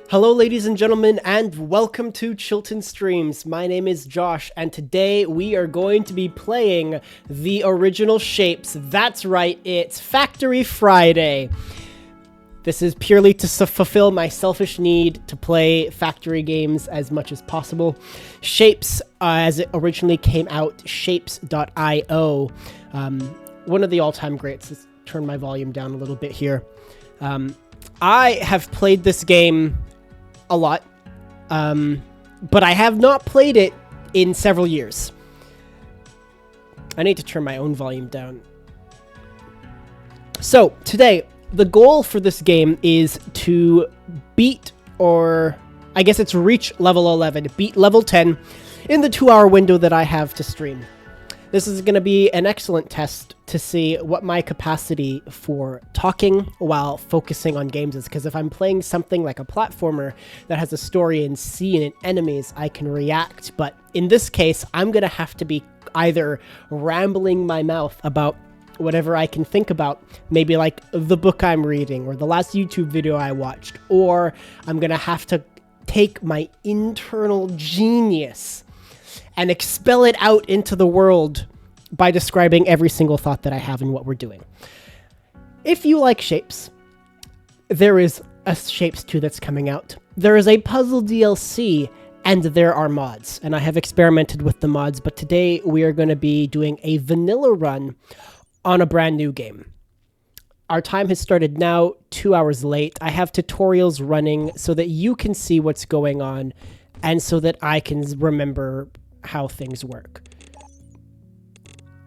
Hello ladies and gentlemen, and welcome to Chilton Streams. My name is Josh, and today we are going to be playing the original Shapes. That's right, it's Factory Friday. This is purely to fulfill my selfish need to play factory games as much as possible. Shapes, as it originally came out, shapez.io, one of the all-time greats. Let's turn my volume down a little bit here. I have played this game a lot, but I have not played it in several years. I need to turn my own volume down. So today, the goal for this game is to beat, or I guess it's reach level 11, beat level 10 in the 2-hour window that I have to stream. This is going to be an excellent test to see what my capacity for talking while focusing on games is, because if I'm playing something like a platformer that has a story and scene and enemies, I can react. But in this case, I'm going to have to be either rambling my mouth about whatever I can think about, maybe like the book I'm reading or the last YouTube video I watched, or I'm going to have to take my internal genius and expel it out into the world by describing every single thought that I have and what we're doing. If you like Shapes, there is a Shapes 2 that's coming out. There is a puzzle DLC, and there are mods. And I have experimented with the mods, but today we are going to be doing a vanilla run on a brand new game. Our time has started now, 2 hours late. I have tutorials running so that you can see what's going on and so that I can remember how things work.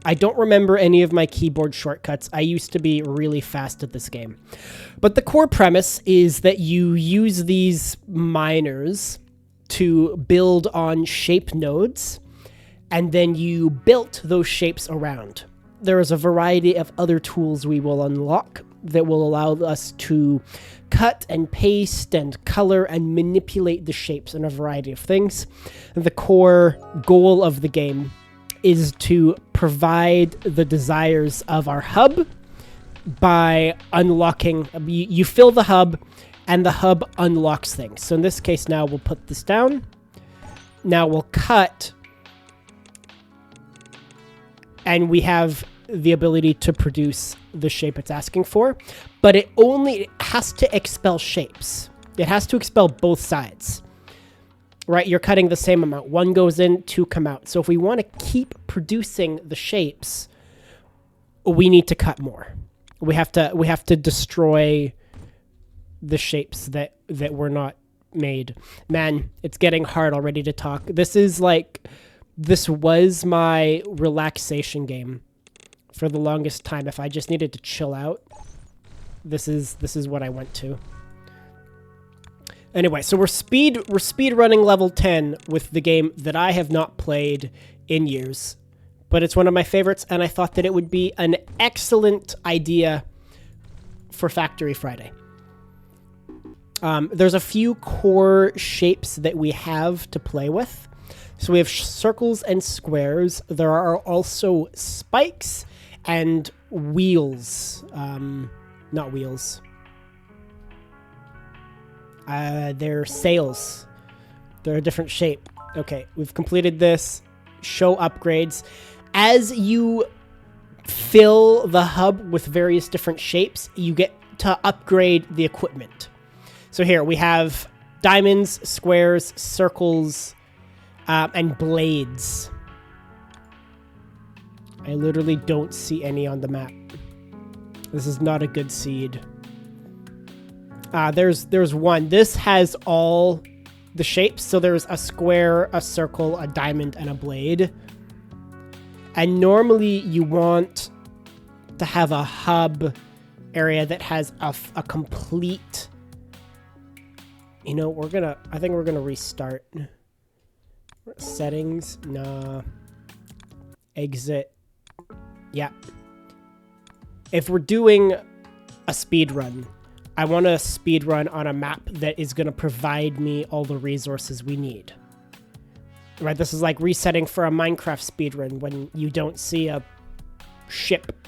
I don't remember any of my keyboard shortcuts. I used to be really fast at this game. But the core premise is that you use these miners to build on shape nodes, and then you built those shapes around. There is a variety of other tools we will unlock that will allow us to cut and paste and color and manipulate the shapes in a variety of things. The core goal of the game is to provide the desires of our hub by unlocking. You fill the hub, and the hub unlocks things. So in this case, now we'll put this down. Now we'll cut, and we have the ability to produce the shape it's asking for, but it only has to expel shapes. It has to expel both sides, right? You're cutting the same amount. One goes in, two come out. So if we want to keep producing the shapes, we need to cut more. We have to destroy the shapes that were not made. Man, it's getting hard already to talk. This was my relaxation game for the longest time. If I just needed to chill out, this is what I went to. Anyway, so we're speed running level 10 with the game that I have not played in years, but it's one of my favorites, and I thought that it would be an excellent idea for Factory Friday. There's a few core shapes that we have to play with. So we have circles and squares. There are also spikes and wheels. Not wheels. They're sails. They're a different shape. Okay, we've completed this. Show upgrades. As you fill the hub with various different shapes, you get to upgrade the equipment. So here we have diamonds, squares, circles, and blades. I literally don't see any on the map. This is not a good seed. There's one. This has all the shapes. So there's a square, a circle, a diamond, and a blade. And normally you want to have a hub area that has a complete... You know, I think we're gonna restart. Settings, nah. Exit. Yeah. If we're doing a speed run, I want a speed run on a map that is gonna provide me all the resources we need. Right, this is like resetting for a Minecraft speed run when you don't see a ship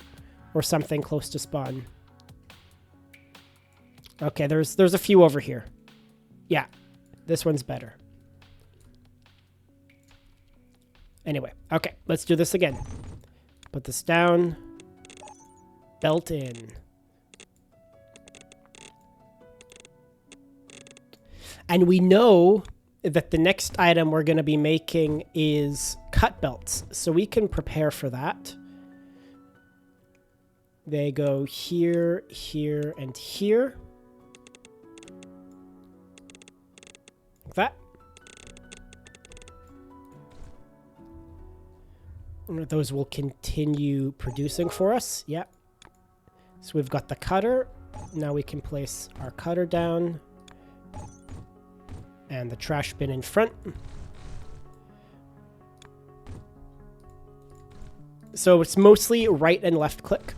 or something close to spawn. Okay, there's a few over here. Yeah, this one's better. Anyway, okay, let's do this again. Put this down. Belt in. And we know that the next item we're going to be making is cut belts. So we can prepare for that. They go here, here, and here. Like that. Those will continue producing for us. Yeah. So we've got the cutter. Now we can place our cutter down. And the trash bin in front. So it's mostly right and left click.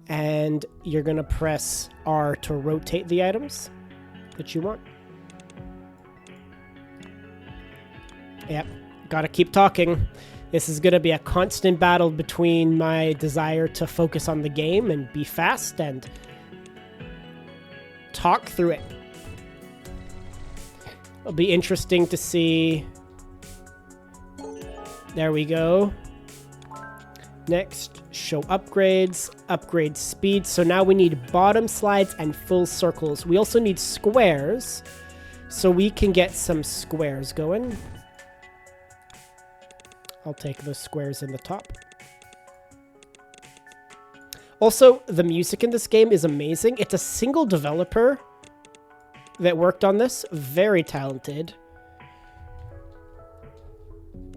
And you're going to press R to rotate the items that you want. Yep. Gotta keep talking. This is going to be a constant battle between my desire to focus on the game and be fast and talk through it. It'll be interesting to see. There we go. Next, show upgrades, upgrade speed. So now we need bottom slides and full circles. We also need squares, so we can get some squares going. I'll take those squares in the top. Also, the music in this game is amazing. It's a single developer that worked on this. Very talented.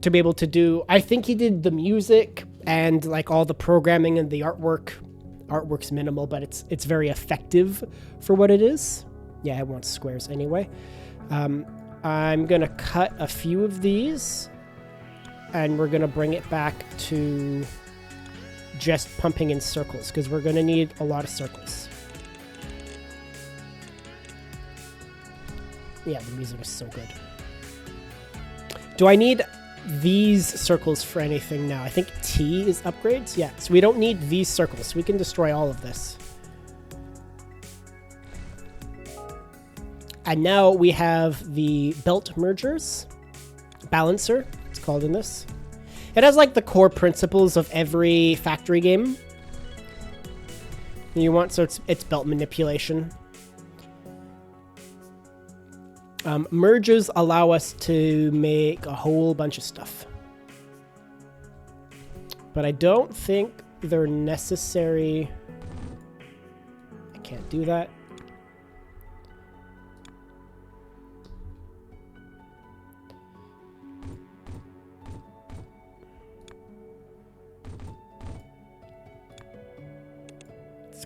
To be able to do... I think he did the music and like all the programming and the artwork. Artwork's minimal, but it's very effective for what it is. Yeah, I want squares anyway. I'm going to cut a few of these. And we're going to bring it back to just pumping in circles, because we're going to need a lot of circles. Yeah, the music is so good. Do I need these circles for anything now? I think T is upgrades. Yeah, so we don't need these circles. We can destroy all of this. And now we have the belt mergers. Balancer. Called in this. It has like the core principles of every factory game you want, so it's belt manipulation. Merges allow us to make a whole bunch of stuff, but I don't think they're necessary. I can't do that.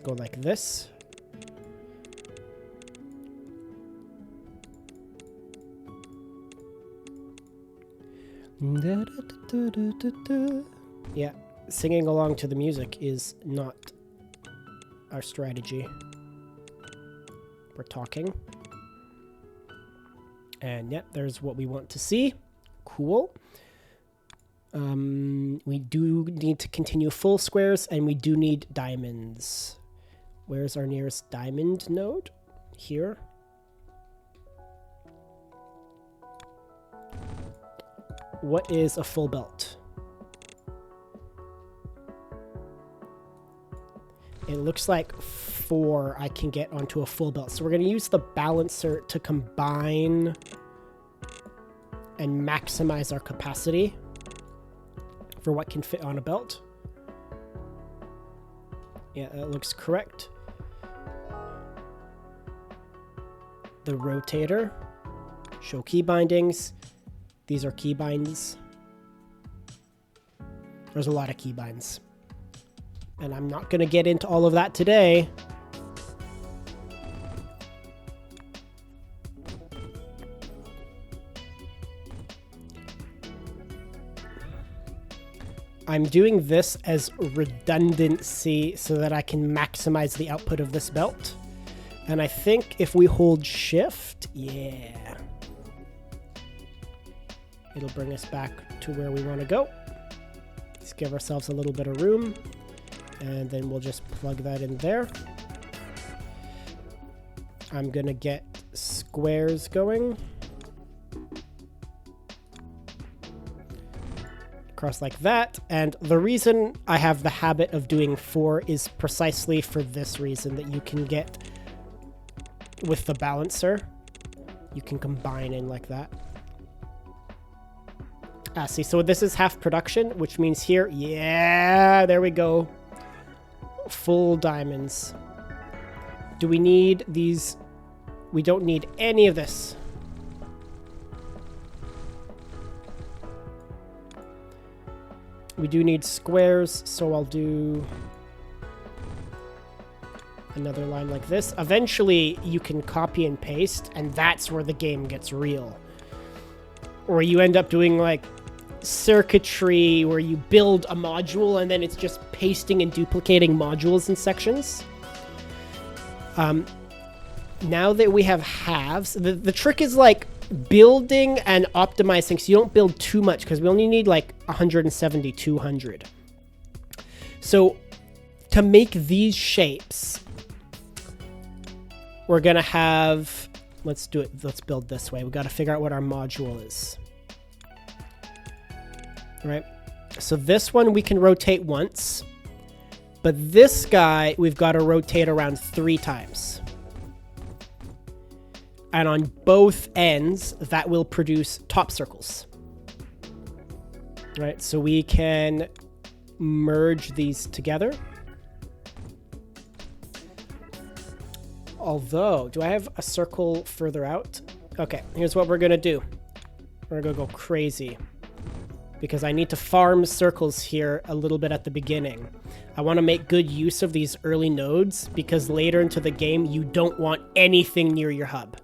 Go like this. Yeah, singing along to the music is not our strategy. We're talking. And yeah, there's what we want to see. Cool. We do need to continue full squares, and we do need diamonds. Where's our nearest diamond node? Here. What is a full belt? It looks like 4 I can get onto a full belt. So we're going to use the balancer to combine and maximize our capacity for what can fit on a belt. Yeah, that looks correct. The rotator. Show key bindings. These are key binds. There's a lot of key binds. And I'm not going to get into all of that today. I'm doing this as redundancy so that I can maximize the output of this belt. And I think if we hold shift, yeah, it'll bring us back to where we want to go. Let's give ourselves a little bit of room, and then we'll just plug that in there. I'm going to get squares going. Across like that. And the reason I have the habit of doing 4 is precisely for this reason, that you can get with the balancer. You can combine in like that. See, so this is half production, which means here, yeah, there we go. Full diamonds. Do we need these? We don't need any of this. We do need squares, so I'll do another line like this. Eventually, you can copy and paste, and that's where the game gets real. Or you end up doing like circuitry where you build a module and then it's just pasting and duplicating modules in sections. Now that we have halves, the trick is like building and optimizing so you don't build too much, because we only need like 170, 200. So to make these shapes, we're gonna have, let's do it, let's build this way. We got to figure out what our module is. All right, so this one we can rotate once, but this guy we've got to rotate around 3 times. And on both ends, that will produce top circles. Right, so we can merge these together. Although, do I have a circle further out? Okay, here's what we're gonna do. We're gonna go crazy, because I need to farm circles here a little bit at the beginning. I want to make good use of these early nodes, because later into the game, you don't want anything near your hub.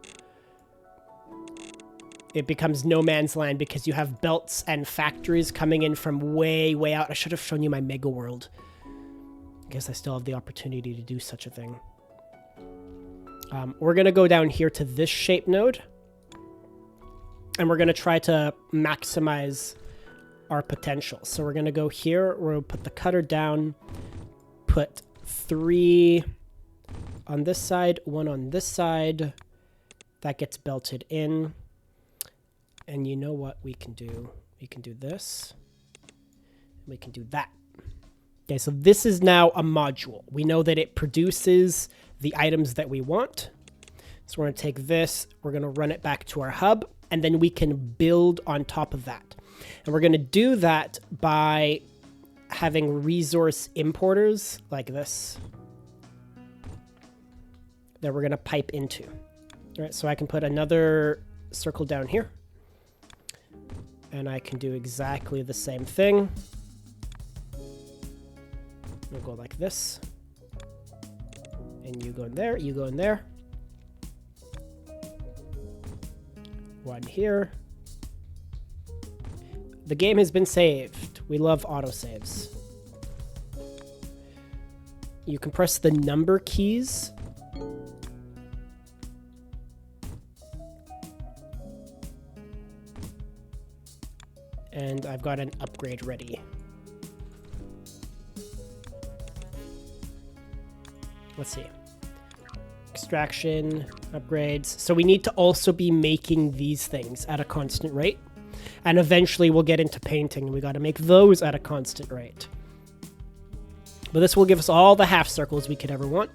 It becomes no man's land because you have belts and factories coming in from way, way out. I should have shown you my mega world. I guess I still have the opportunity to do such a thing. We're going to go down here to this shape node, and we're going to try to maximize our potential. So we're going to go here, we'll put the cutter down, put 3 on this side, 1 on this side. That gets belted in. And you know what we can do? We can do this. We can do that. Okay, so this is now a module. We know that it produces the items that we want. So we're going to take this, we're going to run it back to our hub, and then we can build on top of that. And we're going to do that by having resource importers like this that we're going to pipe into. All right, so I can put another circle down here. And I can do exactly the same thing. We'll go like this. And you go in there, you go in there. 1 here. The game has been saved. We love autosaves. You can press the number keys. And I've got an upgrade ready. Let's see. Extraction, upgrades. So we need to also be making these things at a constant rate. And eventually we'll get into painting. We got to make those at a constant rate. But this will give us all the half circles we could ever want.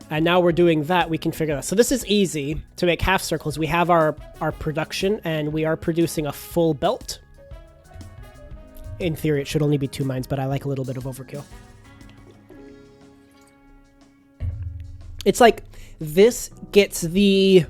And now we're doing that, we can figure that. So this is easy to make half circles. We have our production, and we are producing a full belt. In theory, it should only be 2 mines, but I like a little bit of overkill. It's like this gets the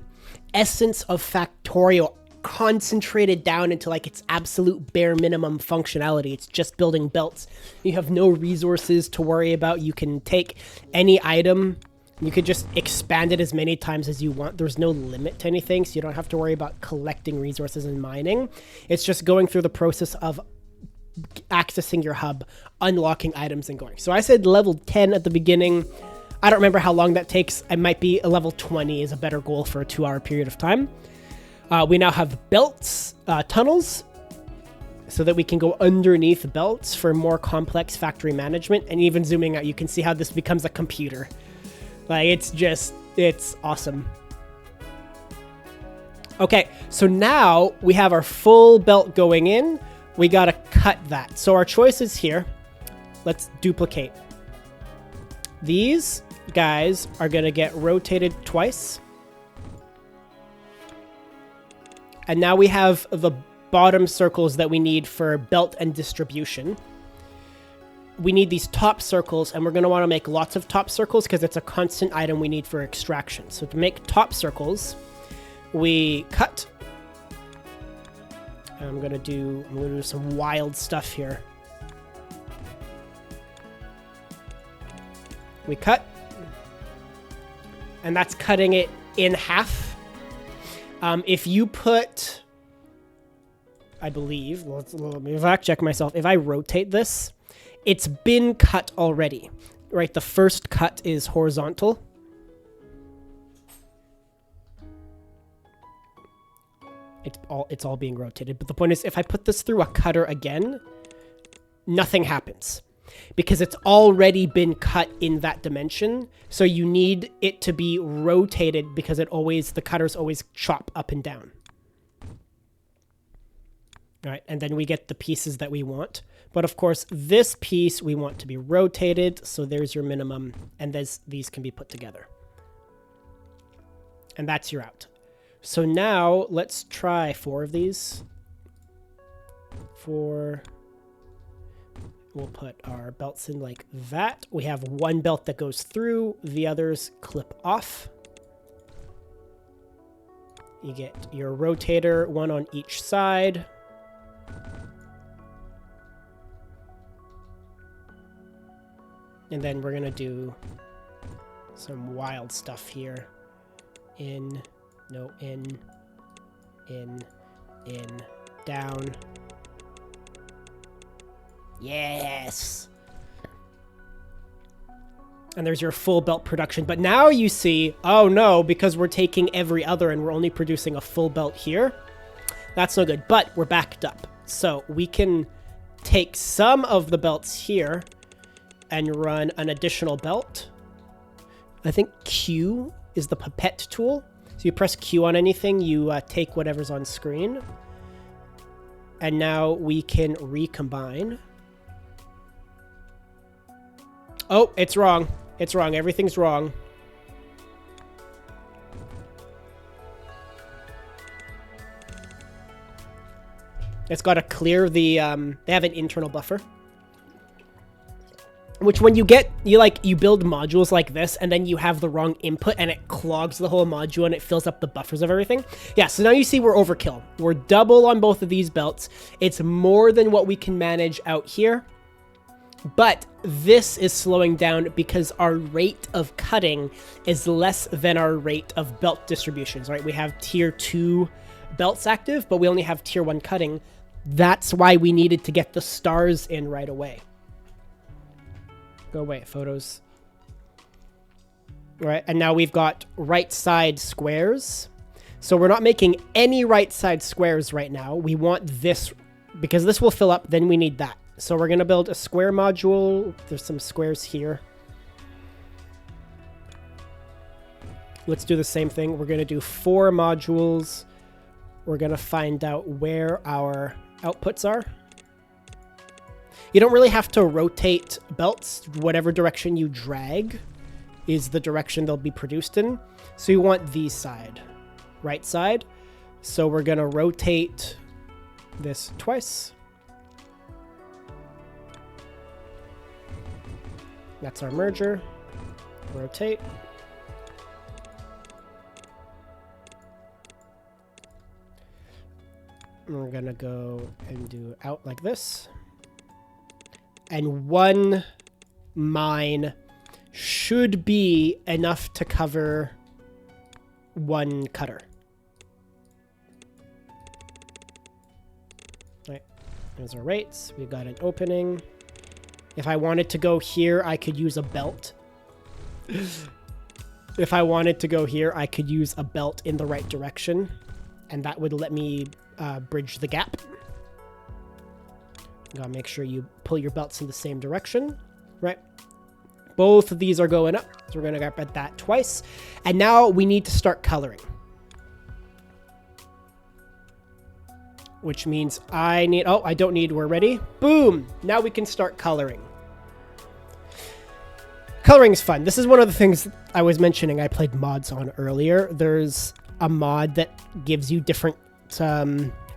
essence of Factorio concentrated down into like its absolute bare minimum functionality. It's just building belts. You have no resources to worry about. You can take any item. You could just expand it as many times as you want. There's no limit to anything, so you don't have to worry about collecting resources and mining. It's just going through the process of accessing your hub, unlocking items, and going. So I said level 10 at the beginning. I don't remember how long that takes. It might be a level 20 is a better goal for a 2-hour period of time. We now have belts, tunnels, so that we can go underneath belts for more complex factory management. And even zooming out, you can see how this becomes a computer. Like, it's just It's awesome. Okay, so now we have our full belt going in. We gotta cut that. So our choices here. Let's duplicate. These guys are gonna get rotated twice. And now we have the bottom circles that we need for belt and distribution. We need these top circles, and we're going to want to make lots of top circles because it's a constant item we need for extraction. So to make top circles, we cut. And I'm going to do some wild stuff here. We cut. And that's cutting it in half. If you put, I believe, let me fact check myself. If I rotate this, it's been cut already, right? The first cut is horizontal. It's all being rotated. But the point is, if I put this through a cutter again, nothing happens because it's already been cut in that dimension. So you need it to be rotated because the cutters always chop up and down. All right, and then we get the pieces that we want. But of course, this piece we want to be rotated. So there's your minimum, and these can be put together. And that's your out. So now let's try 4 of these. 4. We'll put our belts in like that. We have one belt that goes through, the others clip off. You get your rotator, one on each side. And then we're gonna do some wild stuff here. In, down. Yes! And there's your full belt production. But now you see, oh no, because we're taking every other and we're only producing a full belt here. That's no good, but we're backed up. So we can take some of the belts here and run an additional belt. I think Q is the pipette tool. So you press Q on anything, you take whatever's on screen. And now we can recombine. Oh, it's wrong. It's wrong. Everything's wrong. It's got to clear the, they have an internal buffer. Which when you build modules like this and then you have the wrong input and it clogs the whole module and it fills up the buffers of everything. Yeah, so now you see we're overkill. We're double on both of these belts. It's more than what we can manage out here. But this is slowing down because our rate of cutting is less than our rate of belt distributions, right? We have tier 2 belts active, but we only have tier 1 cutting. That's why we needed to get the stars in right away. Go away, photos. All right, and now we've got right side squares. So we're not making any right side squares right now. We want this, because this will fill up, then we need that. So we're gonna build a square module. There's some squares here. Let's do the same thing. We're gonna do 4 modules. We're gonna find out where our outputs are. You don't really have to rotate belts. Whatever direction you drag is the direction they'll be produced in. So you want these side, right side. So we're gonna rotate this twice. That's our merger. Rotate. We're gonna go and do out like this. And 1 mine should be enough to cover 1 cutter. Right, there's our rates. We've got an opening. If I wanted to go here, I could use a belt. If I wanted to go here, I could use a belt in the right direction, and that would let me bridge the gap. You gotta make sure you pull your belts in the same direction, right? both of these are going up. So we're going to grab that twice. And now we need to start coloring. Which means I need, oh, I don't need, we're ready. Boom. Now we can start coloring. Coloring is fun. This is one of the things I was mentioning I played mods on earlier. There's a mod that gives you different,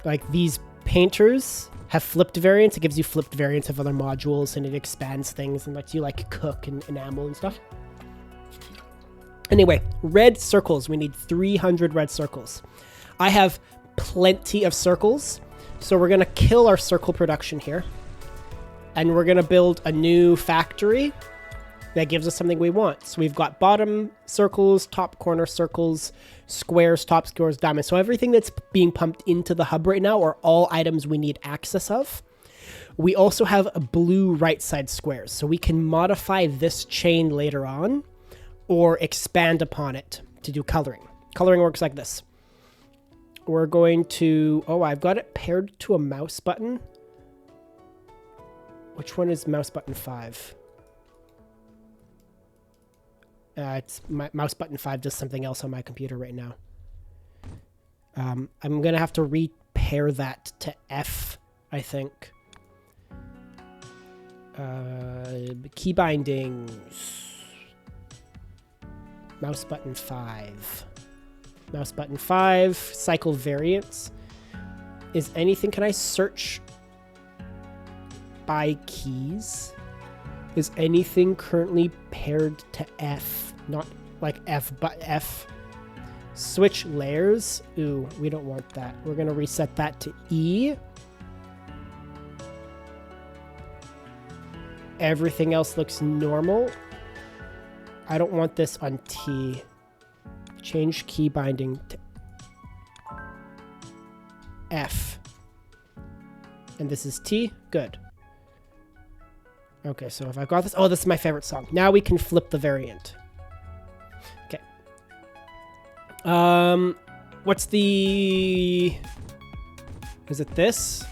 like these painters have flipped variants. It gives you flipped variants of other modules, and it expands things and lets you like cook and enamel and stuff. Anyway, red circles. We need 300 red circles. I have plenty of circles, so we're going to kill our circle production here. And we're going to build a new factory that gives us something we want. So we've got bottom circles, top corner circles, squares, top squares, diamonds. So everything that's being pumped into the hub right now are all items we need access of. We also have a blue right side squares. So we can modify this chain later on or expand upon it to do coloring. Coloring works like this. We're going to, oh, I've got it paired to a mouse button. Which one is mouse button 5? It's my mouse button 5 does something else on my computer right now. I'm going to have to repair that to F, I think. Key bindings. Mouse button 5. Mouse button 5. Cycle variants. Is anything, can I search by keys? Is anything currently paired to F? Not like F, but F. Switch layers. Ooh, we don't want that. We're going to reset that to E. Everything else looks normal. I don't want this on T. Change key binding to F. And this is T. Good. Okay, so if I've got this... Oh, this is my favorite song. Now we can flip the variant. Okay. What's the... Is it this?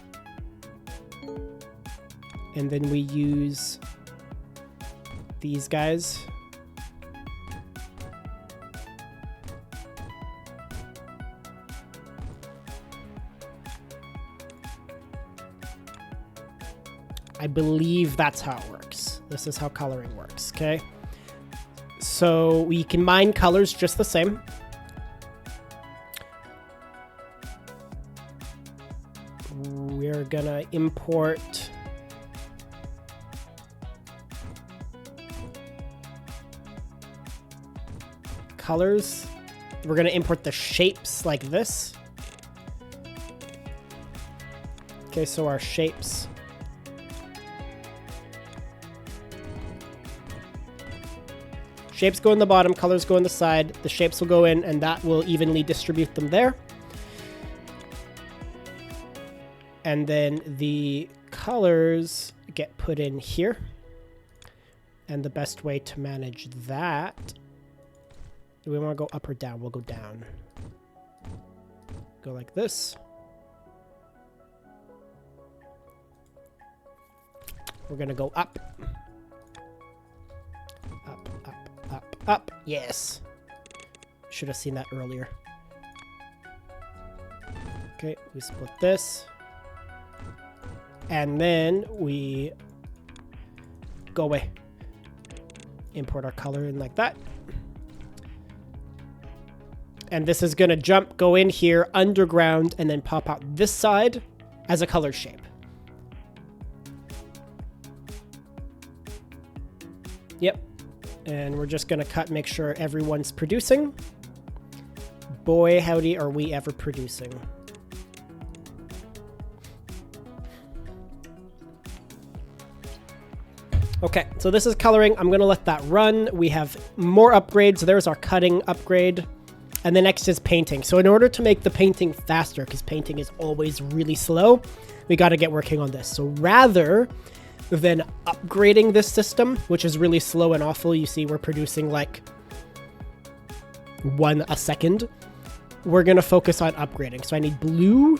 And then we use these guys. I believe that's how it works. This is how coloring works, okay? So we can mine colors just the same. We're gonna import colors. We're gonna import the shapes like this. Okay, so our shapes. Shapes go in the bottom, colors go in the side, the shapes will go in, and that will evenly distribute them there. And then the colors get put in here. And the best way to manage that... Do we want to go up or down? We'll go down. Go like this. We're going to go up. Up, up, up, up. Yes. Should have seen that earlier. Okay, we split this. And then we go away. Import our color in like that. And this is going to jump, go in here, underground, and then pop out this side as a color shape. Yep. And we're just going to cut, make sure everyone's producing. Boy, howdy, are we ever producing. Okay, so this is coloring. I'm going to let that run. We have more upgrades. There's our cutting upgrade. And the next is painting. So in order to make the painting faster, because painting is always really slow, we got to get working on this. So rather than upgrading this system, which is really slow and awful, you see we're producing like 1 a second, we're going to focus on upgrading. So I need blue.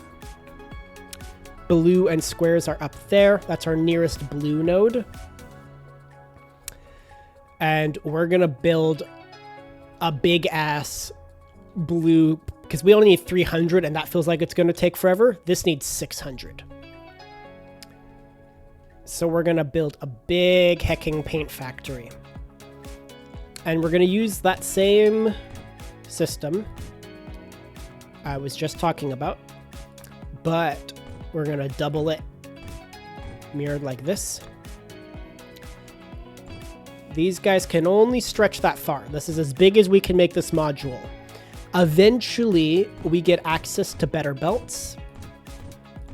Blue and squares are up there. That's our nearest blue node. And we're gonna build a big ass blue, because we only need 300 and that feels like it's gonna take forever. This needs 600. So we're gonna build a big hecking paint factory. And we're gonna use that same system I was just talking about, but we're gonna double it mirrored like this. These guys can only stretch that far. This is as big as we can make this module. Eventually, we get access to better belts.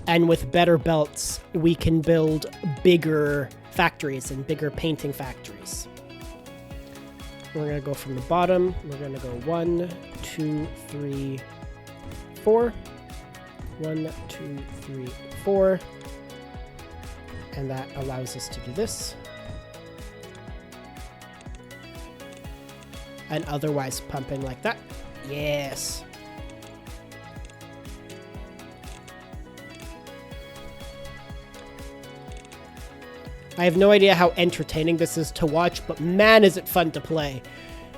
And with better belts, we can build bigger factories and bigger painting factories. We're going to go from the bottom. We're going to go 1, 2, 3, 4. 1, 2, 3, 4. And that allows us to do this. And otherwise pump in like that. Yes. I have no idea how entertaining this is to watch, but man, is it fun to play.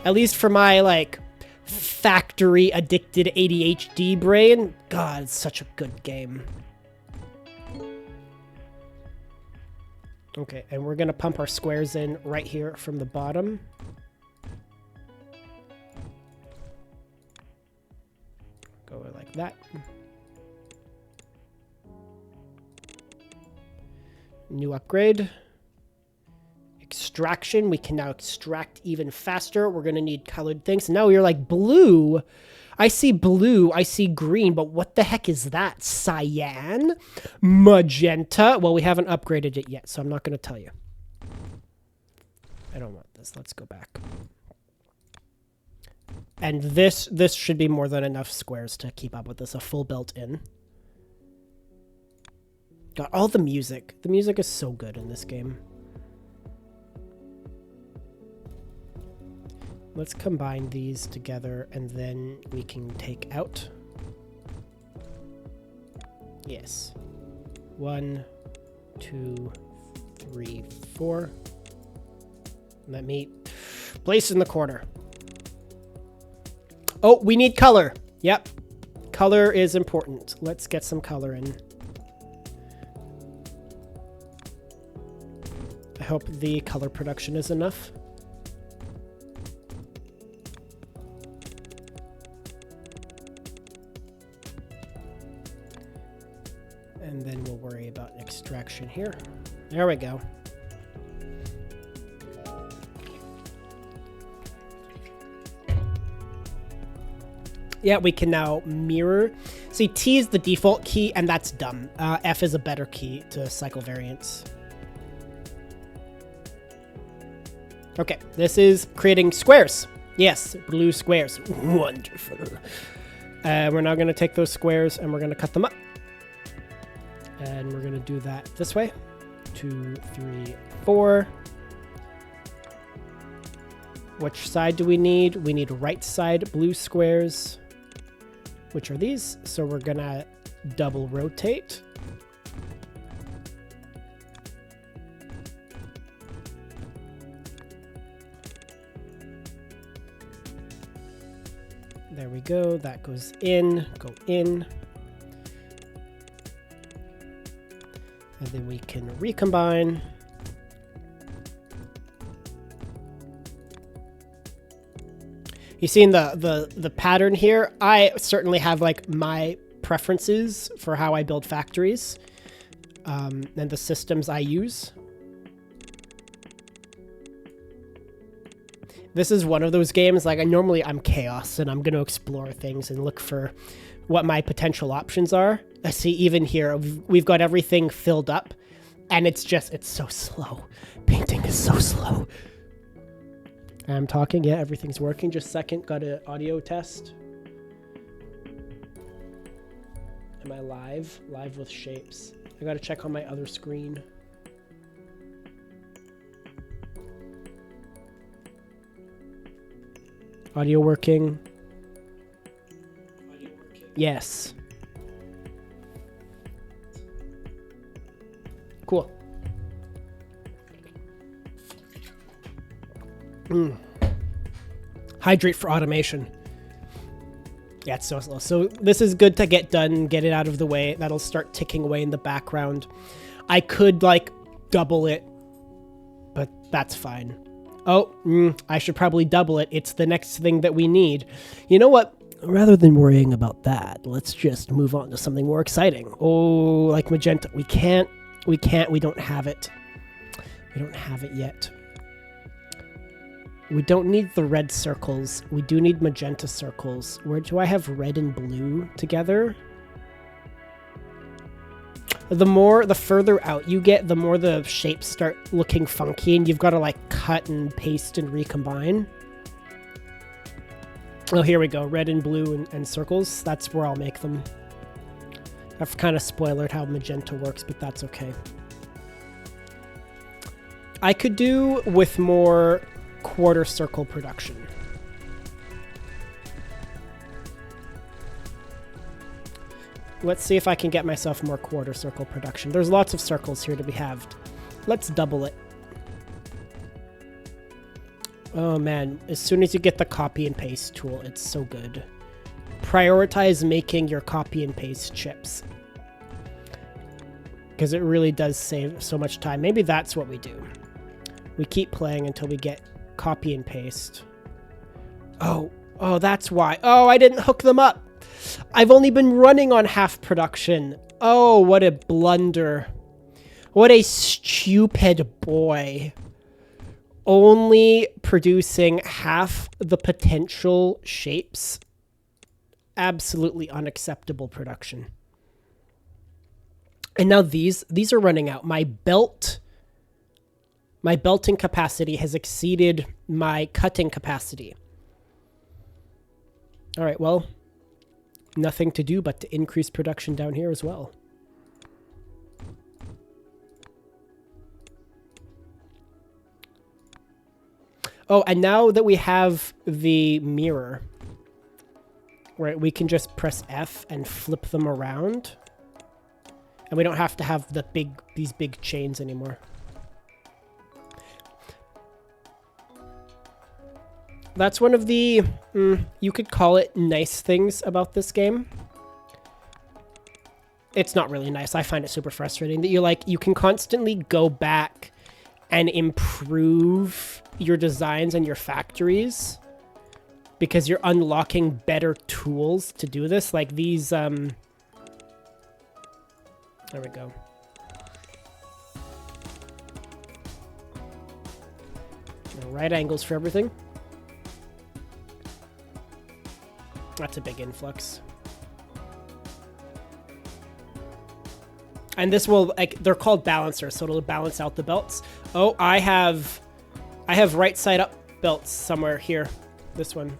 At least for my, like, factory-addicted ADHD brain. God, it's such a good game. Okay, and we're gonna pump our squares in right here from the bottom. Go like that. New upgrade. Extraction. We can now extract even faster. We're going to need colored things. Now you're like, blue? I see blue. I see green. But what the heck is that? Cyan? Magenta? Well, we haven't upgraded it yet, so I'm not going to tell you. I don't want this. Let's go back. And this should be more than enough squares to keep up with this. A full built-in. Got all the music. The music is so good in this game. Let's combine these together and then we can take out. Yes. 1, 2, 3, 4. Let me place in the corner. Oh, we need color. Yep. Color is important. Let's get some color in. I hope the color production is enough. And then we'll worry about extraction here. There we go. Yeah, we can now mirror. See, T is the default key, and that's dumb. F is a better key to cycle variants. Okay, this is creating squares. Yes, blue squares. Wonderful. We're now going to take those squares and we're going to cut them up. And we're going to do that this way. 2, 3, 4. Which side do we need? We need right side blue squares, which are these. So we're going to double rotate. There we go. That goes in, go in. And then we can recombine. You see in the pattern here, I certainly have like my preferences for how I build factories and the systems I use. This is one of those games, like I'm chaos and I'm going to explore things and look for what my potential options are. I see even here, we've got everything filled up and it's so slow. Painting is so slow. I'm talking, yeah, everything's working. Just a second, got an audio test. Am I live? Live with shapes. I got to check on my other screen. Audio working? Yes. Cool. Hydrate for automation. Yeah, it's so slow. So this is good to get done, get it out of the way. That'll start ticking away in the background. I could, like, double it, but that's fine. Oh, I should probably double it. It's the next thing that we need. You know what? Rather than worrying about that, let's just move on to something more exciting. Oh, like magenta. We don't have it. We don't have it yet. We don't need the red circles. We do need magenta circles. Where do I have red and blue together? The further out you get, the more the shapes start looking funky, and you've got to like cut and paste and recombine. Oh, here we go. Red and blue and circles. That's where I'll make them. I've kind of spoiled how magenta works, but that's okay. I could do with more quarter circle production. Let's see if I can get myself more quarter circle production. There's lots of circles here to be halved. Let's double it. Oh man, as soon as you get the copy and paste tool, it's so good. Prioritize making your copy and paste chips, because it really does save so much time. Maybe that's what we do. We keep playing until we get copy and paste. Oh, that's why. Oh, I didn't hook them up. I've only been running on half production. Oh, what a blunder. What a stupid boy. Only producing half the potential shapes. Absolutely unacceptable production. And now these are running out. My belting capacity has exceeded my cutting capacity. All right, well, nothing to do but to increase production down here as well. Oh, and now that we have the mirror, right, we can just press F and flip them around. And we don't have to have these big chains anymore. That's one of the, you could call it nice things about this game. It's not really nice. I find it super frustrating that you can constantly go back and improve your designs and your factories because you're unlocking better tools to do this. Like these, there we go. Right angles for everything. That's a big influx. And this will, like, they're called balancers, so it'll balance out the belts. Oh, I have right side up belts somewhere here. This one.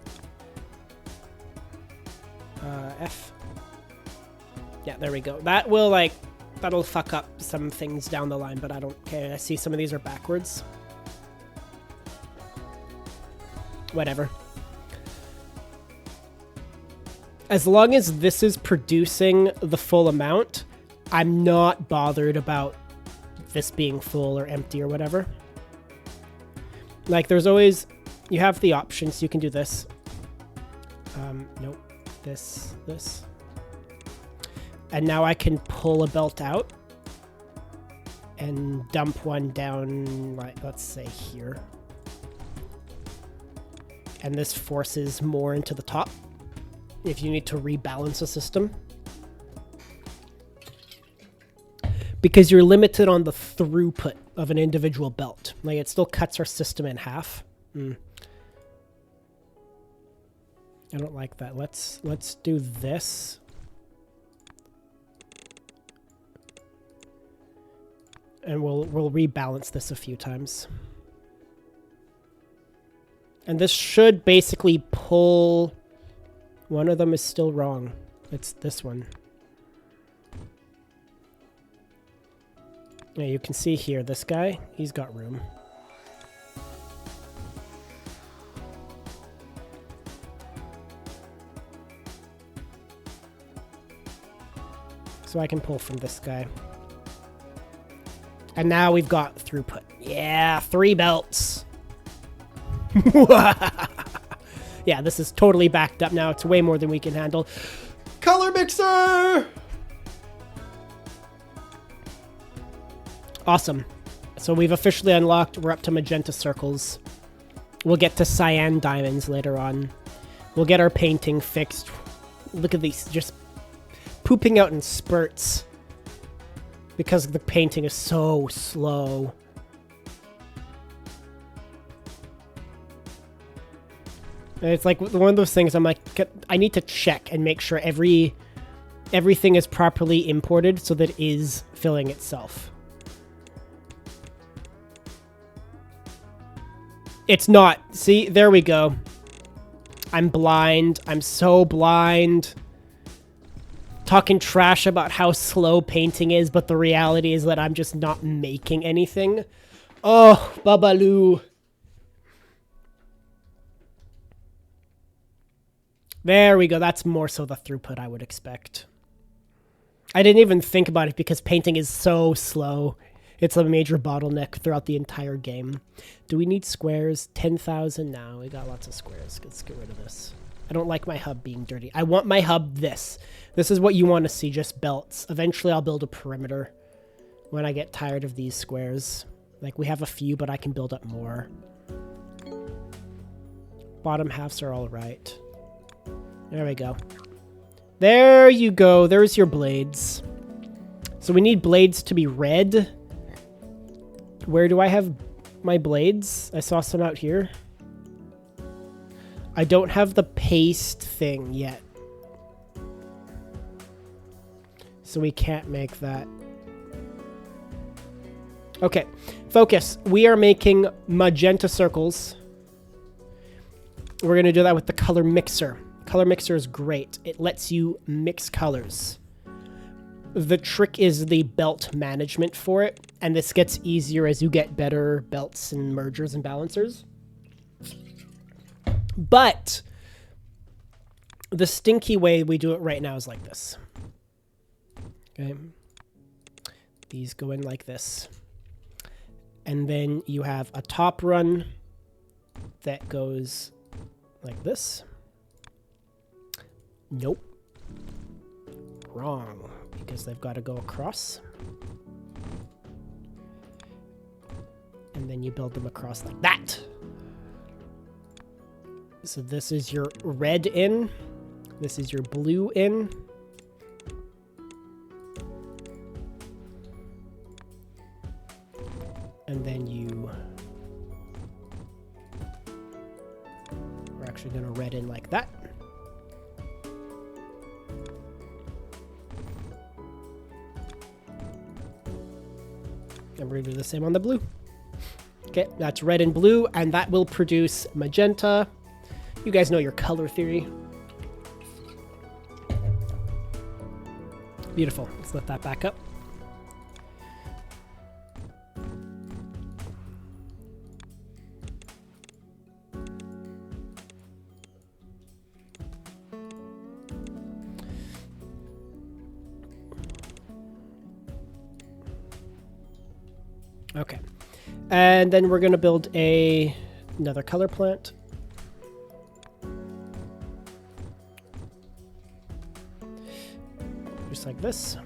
F. Yeah, there we go. That will, like, that'll fuck up some things down the line, but I don't care. I see some of these are backwards. Whatever. As long as this is producing the full amount, I'm not bothered about this being full or empty or whatever. Like, there's always, you have the options. You can do this. Nope. This. And now I can pull a belt out and dump one down, like, let's say here. And this forces more into the top if you need to rebalance a system. Because you're limited on the throughput of an individual belt. Like, it still cuts our system in half. I don't like that. Let's do this. And we'll rebalance this a few times. And this should basically pull... One of them is still wrong. It's this one. Yeah, you can see here, this guy, he's got room. So I can pull from this guy. And now we've got throughput. Yeah, 3 belts. Yeah, this is totally backed up now. It's way more than we can handle. Color mixer! Awesome. So we've officially unlocked. We're up to magenta circles. We'll get to cyan diamonds later on. We'll get our painting fixed. Look at these, just pooping out in spurts. Because the painting is so slow. And it's like one of those things I'm like, I need to check and make sure everything is properly imported so that it is filling itself. It's not. See, there we go. I'm blind. I'm so blind. Talking trash about how slow painting is, but the reality is that I'm just not making anything. Oh, Babaloo. There we go. That's more so the throughput I would expect. I didn't even think about it because painting is so slow. It's a major bottleneck throughout the entire game. Do we need squares? 10,000? No, we got lots of squares. Let's get rid of this. I don't like my hub being dirty. I want my hub this. This is what you want to see, just belts. Eventually I'll build a perimeter when I get tired of these squares. Like, we have a few, but I can build up more. Bottom halves are all right. There we go. There you go. There's your blades. So we need blades to be red. Where do I have my blades? I saw some out here. I don't have the paste thing yet. So we can't make that. Okay, focus. We are making magenta circles. We're going to do that with the color mixer. Color mixer is great. It lets you mix colors. The trick is the belt management for it, and this gets easier as you get better belts and mergers and balancers. But the stinky way we do it right now is like this. Okay. These go in like this. And then you have a top run that goes like this. Nope. Wrong. Because they've got to go across. And then you build them across like that. So this is your red in. This is your blue in. And then we're actually going to red in like that. And we're going to do the same on the blue. Okay, that's red and blue, and that will produce magenta. You guys know your color theory. Beautiful. Let's let that back up. Okay. And then we're going to build another color plant. Just like this.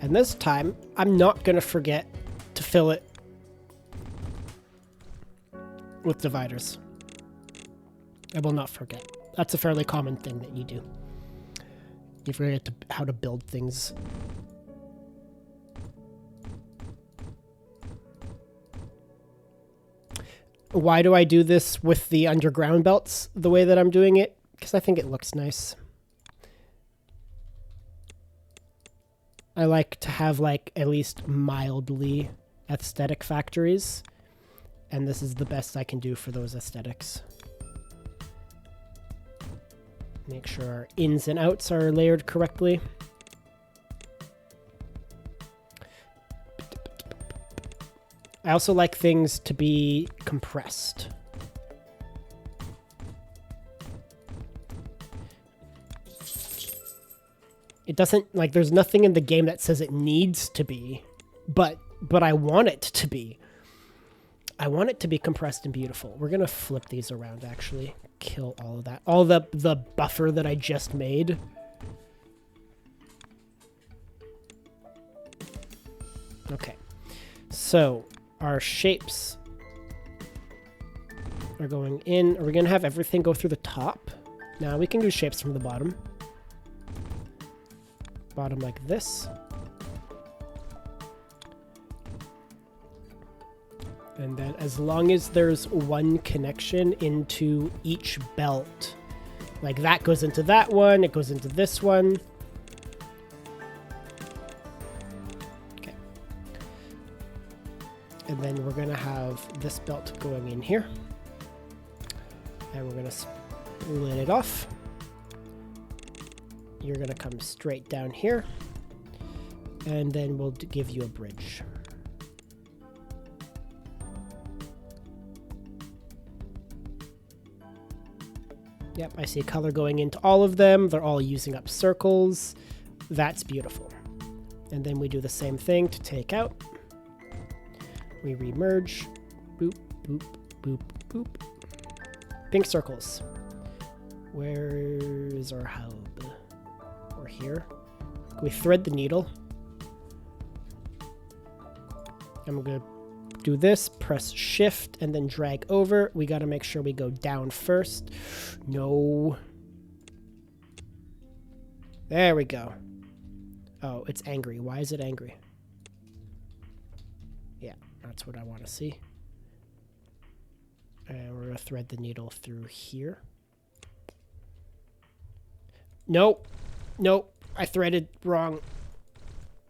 And this time, I'm not going to forget to fill it with dividers. I will not forget. That's a fairly common thing that you do. You forget how to build things. Why do I do this with the underground belts the way that I'm doing it? Because I think it looks nice. I like to have like at least mildly aesthetic factories. And this is the best I can do for those aesthetics. Make sure our ins and outs are layered correctly. I also like things to be compressed. It doesn't, like, there's nothing in the game that says it needs to be, but I want it to be. I want it to be compressed and beautiful. We're gonna flip these around, actually. Kill all of that. All the buffer that I just made. Okay. So, our shapes are going in. Are we gonna have everything go through the top? Now we can do shapes from the bottom. Bottom like this. And then as long as there's one connection into each belt, like that goes into that one, it goes into this one. Okay. And then we're gonna have this belt going in here. And we're gonna split it off. You're gonna come straight down here. And then we'll give you a bridge. Yep, I see a color going into all of them. They're all using up circles. That's beautiful. And then we do the same thing to take out. We remerge. Boop, boop, boop, boop. Pink circles. Where is our hub? Or here. We thread the needle. I'm going to do this, press shift, and then drag over. We got to make sure we go down first. No. There we go. Oh, it's angry. Why is it angry? Yeah, that's what I want to see. And we're going to thread the needle through here. Nope. Nope. I threaded wrong.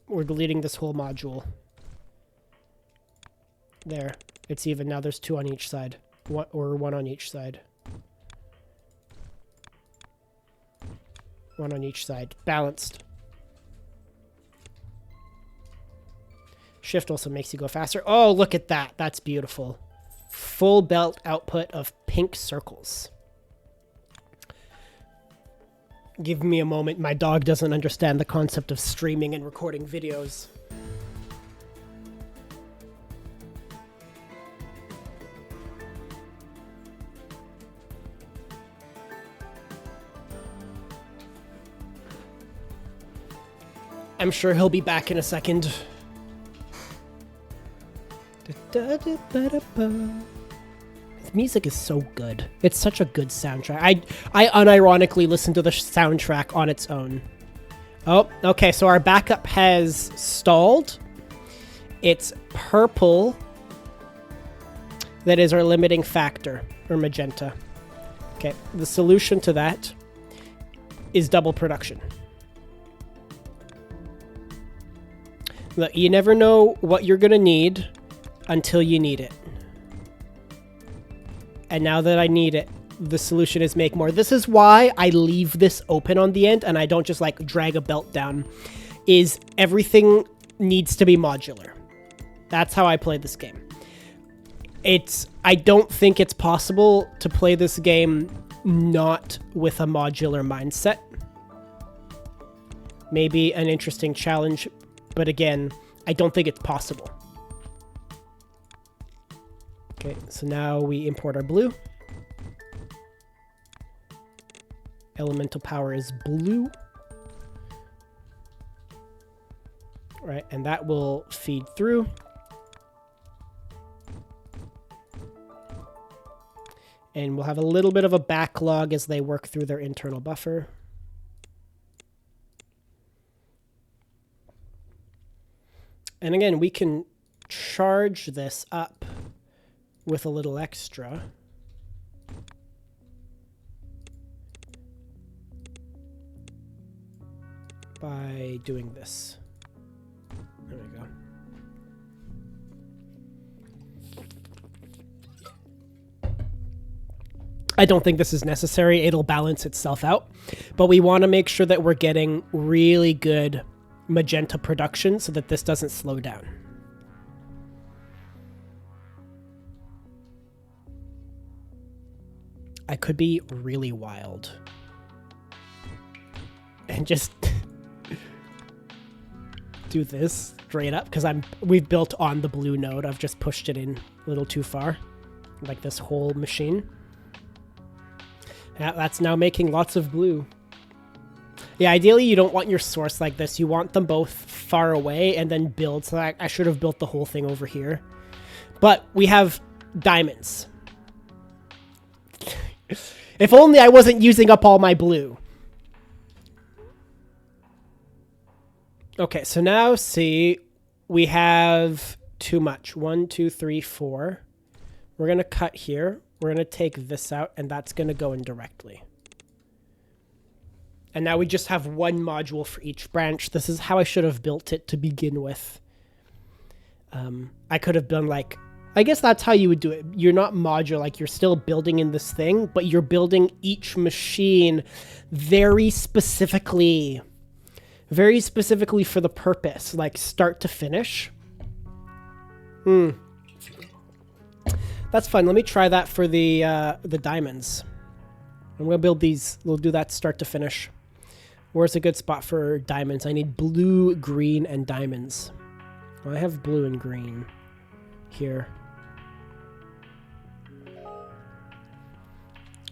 We're deleting this whole module. There. It's even now. There's two on each side. One on each side. One on each side. Balanced. Shift also makes you go faster. Oh, look at that. That's beautiful. Full belt output of pink circles. Give me a moment. My dog doesn't understand the concept of streaming and recording videos. I'm sure he'll be back in a second. The music is so good. It's such a good soundtrack. I unironically listen to the soundtrack on its own. Oh, okay, so our backup has stalled. It's purple. That is our limiting factor, or magenta. Okay, the solution to that is double production. Look, you never know what you're gonna need until you need it. And now that I need it, the solution is make more. This is why I leave this open on the end and I don't just like drag a belt down. Is everything needs to be modular. That's how I play this game. I don't think it's possible to play this game not with a modular mindset. Maybe an interesting challenge, but again, I don't think it's possible. Okay, so now we import our blue. Elemental power is blue. All right, and that will feed through. And we'll have a little bit of a backlog as they work through their internal buffer. And again, we can charge this up with a little extra. By doing this. There we go. I don't think this is necessary. It'll balance itself out. But we want to make sure that we're getting really good magenta production so that this doesn't slow down. I could be really wild. And just do this straight up because we've built on the blue node. I've just pushed it in a little too far. Like this whole machine. Yeah, that's now making lots of blue. Yeah, ideally you don't want your source like this. You want them both far away and then build. So I should have built the whole thing over here. But we have diamonds. If only I wasn't using up all my blue. Okay, so now see, we have too much. 1, 2, 3, 4. We're going to cut here. We're going to take this out, and that's going to go in directly. And now we just have one module for each branch. This is how I should have built it to begin with. I could have done like... I guess that's how you would do it. You're not modular, like you're still building in this thing, but you're building each machine very specifically. Very specifically for the purpose, like start to finish. That's fun. Let me try that for the diamonds. I'm gonna build these. We'll do that start to finish. Where's a good spot for diamonds? I need blue, green, and diamonds. Well, I have blue and green here.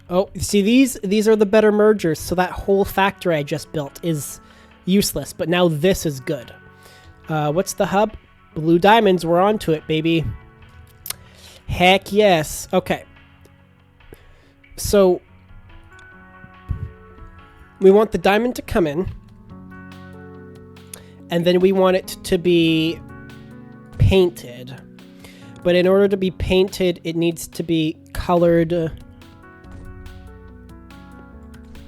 Oh, see, these are the better mergers. So that whole factory I just built is useless, but now this is good. What's the hub? Blue diamonds. We're onto it, baby. Heck yes. Okay. So we want the diamond to come in, and then we want it to be painted. But in order to be painted, it needs to be colored.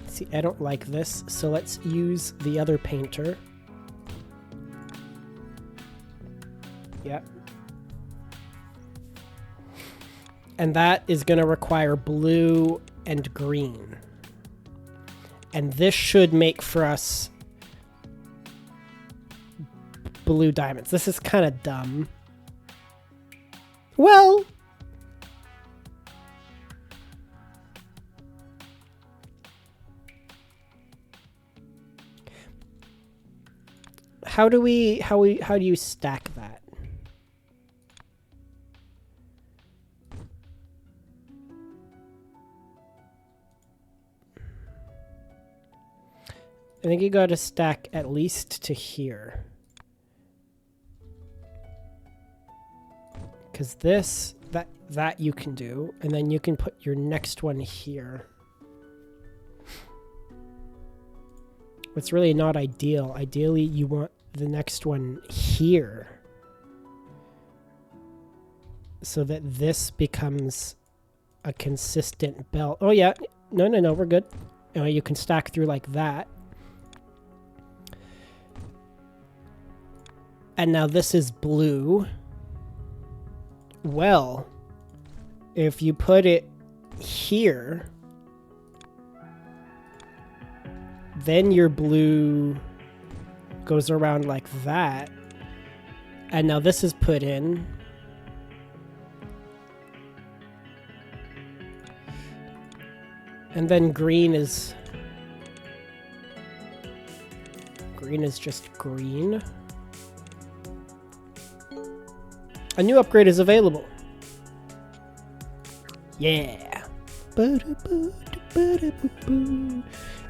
See, I don't like this, so let's use the other painter. Yep. And that is going to require blue and green. And this should make for us blue diamonds. This is kind of dumb. Well... How do you stack that? I think you got to stack at least to here. Because this, that you can do, and then you can put your next one here. It's really not ideal. Ideally, you want the next one here. So that this becomes a consistent belt. Oh, yeah. No, we're good. You can stack through like that. And now this is blue. Well, if you put it here, then your blue goes around like that. And now this is put in. And then green is just green. A new upgrade is available. Yeah. And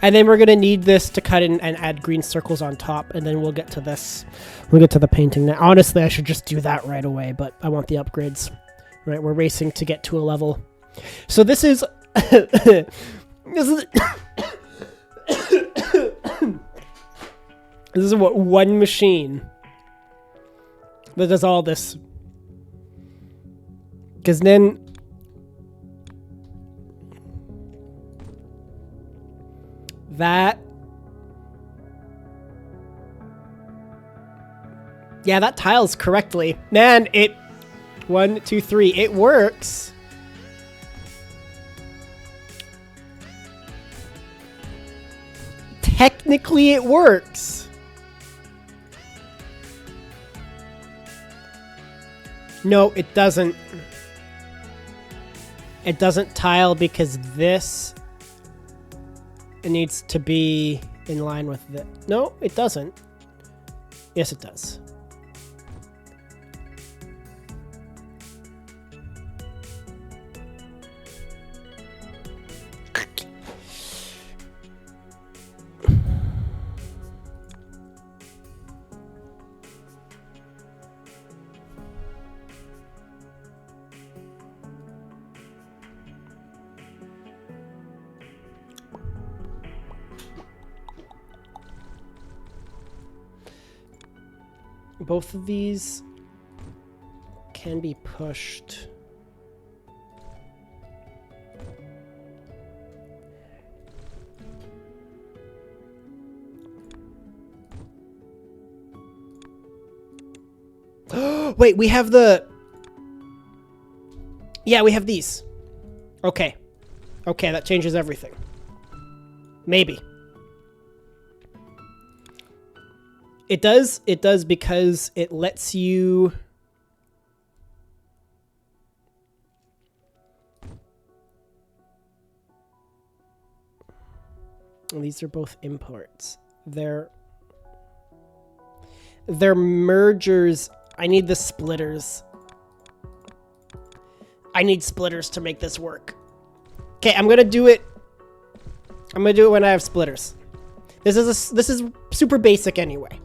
then we're going to need this to cut in and add green circles on top. And then we'll get to this. We'll get to the painting now. Honestly, I should just do that right away, but I want the upgrades. Right, we're racing to get to a level. So this is... this is what one machine that does all this. Because then... that... yeah, that tiles correctly. Man, it... 1, 2, 3. It works. Technically, it works. No, it doesn't. It doesn't tile because this... it needs to be in line with the... no, it doesn't. Yes, it does. Both of these can be pushed. Wait, we have the... Yeah, we have these. Okay. Okay, that changes everything. Maybe. It does because it lets you... And these are both imports. They're mergers. I need the splitters. I need splitters to make this work. Okay, I'm gonna do it. I'm gonna do it when I have splitters. This is super basic anyway,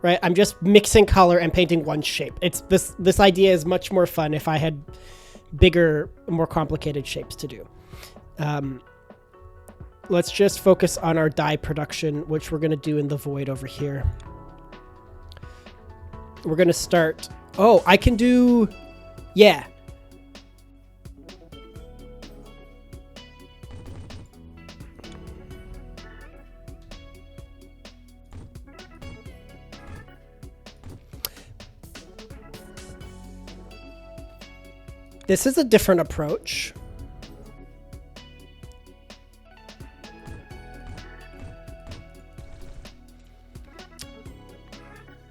right? I'm just mixing color and painting one shape. It's this idea is much more fun if I had bigger, more complicated shapes to do. Let's just focus on our dye production, which we're gonna do in the void over here. We're gonna start. Oh, I can do. Yeah. This is a different approach.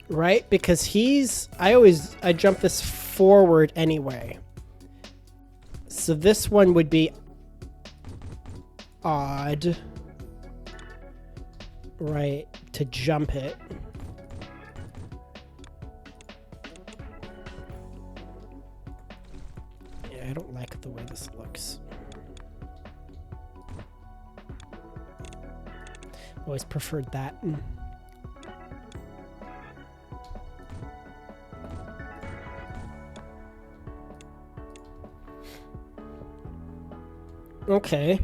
Right? Because I jump this forward anyway. So this one would be odd. Right, to jump it. Yeah, I don't like the way this looks. Always preferred that. Okay.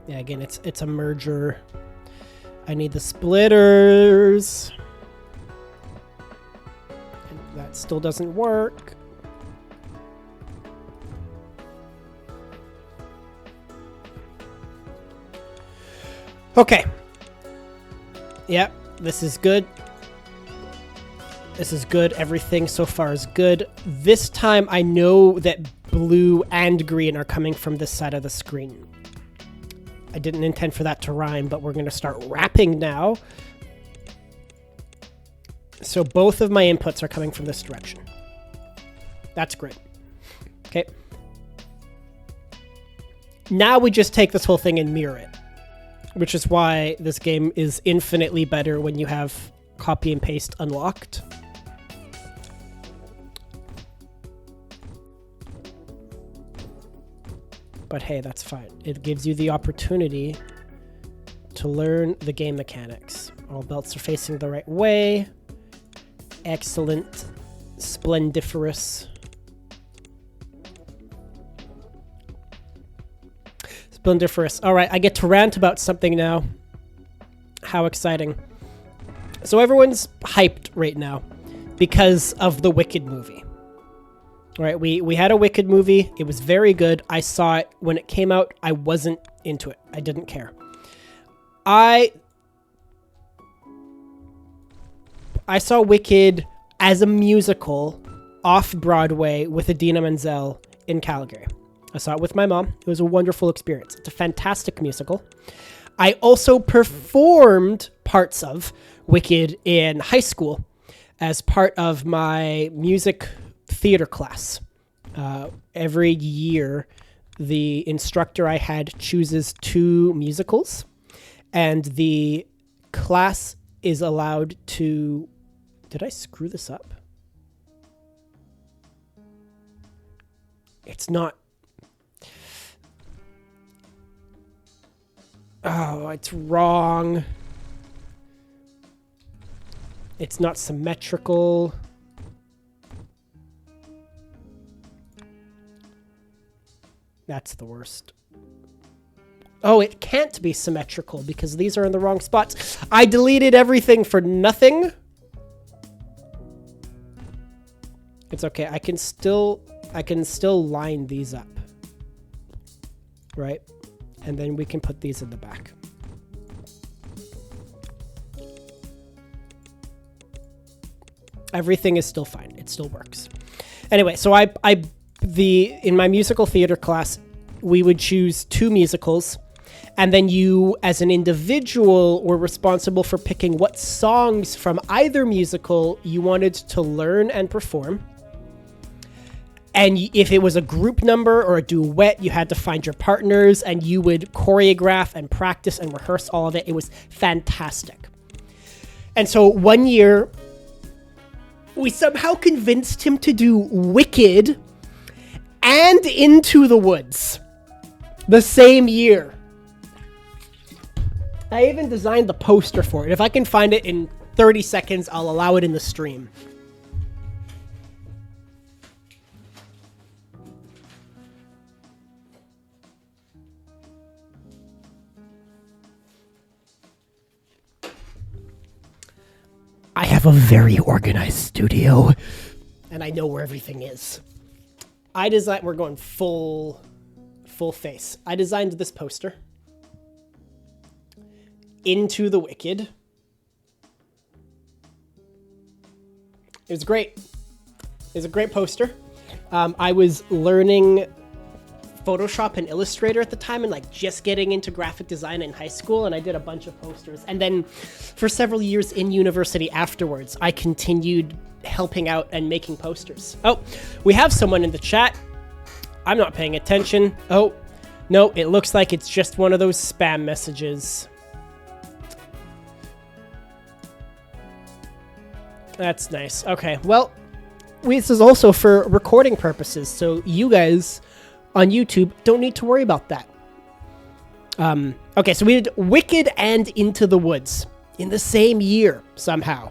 Yeah, again, it's a merger. I need the splitters. And that still doesn't work. Okay. Yep, this is good. This is good. Everything so far is good. This time I know that blue and green are coming from this side of the screen. I didn't intend for that to rhyme, but we're going to start wrapping now. So both of my inputs are coming from this direction. That's great. Okay. Now we just take this whole thing and mirror it, which is why this game is infinitely better when you have copy and paste unlocked. But hey, that's fine. It gives you the opportunity to learn the game mechanics. All belts are facing the right way. Excellent. Splendiferous. Splendiferous. All right, I get to rant about something now. How exciting. So everyone's hyped right now because of the Wicked movie. All right, we had a Wicked movie. It was very good. I saw it when it came out. I wasn't into it. I didn't care. I saw Wicked as a musical off Broadway with Idina Menzel in Calgary. I saw it with my mom. It was a wonderful experience. It's a fantastic musical. I also performed parts of Wicked in high school as part of my music theater class. Every year, the instructor I had chooses 2 musicals, and the class is allowed to... Did I screw this up? It's not... Oh, it's wrong. It's not symmetrical. That's the worst. Oh, it can't be symmetrical because these are in the wrong spots. I deleted everything for nothing. It's okay. I can still line these up. Right? And then we can put these in the back. Everything is still fine. It still works. Anyway, so in my musical theater class, we would choose 2 musicals, and then you, as an individual, were responsible for picking what songs from either musical you wanted to learn and perform. And if it was a group number or a duet, you had to find your partners, and you would choreograph and practice and rehearse all of it. It was fantastic. And so one year, we somehow convinced him to do Wicked and Into the Woods the same year. I even designed the poster for it. If I can find it in 30 seconds, I'll allow it in the stream. I have a very organized studio, and I know where everything is. We're going full face. I designed this poster. Into the Wicked. It was great. It was a great poster. I was learning Photoshop and Illustrator at the time, and like just getting into graphic design in high school, and I did a bunch of posters. And then for several years in university afterwards, I continued helping out and making posters. Oh, we have someone in the chat. I'm not paying attention. Oh, no, it looks like it's just one of those spam messages. That's nice. Okay, well, this is also for recording purposes, so you guys on YouTube don't need to worry about that. Okay, so we did Wicked and Into the Woods in the same year somehow.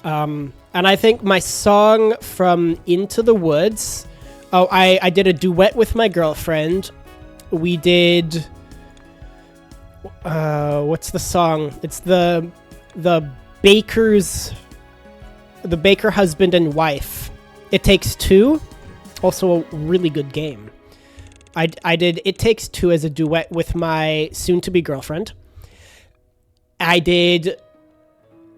And I think my song from Into the Woods, I did a duet with my girlfriend. We did, what's the song? It's the Baker husband and wife. It Takes Two. Also a really good game. I did It Takes Two as a duet with my soon-to-be girlfriend. I did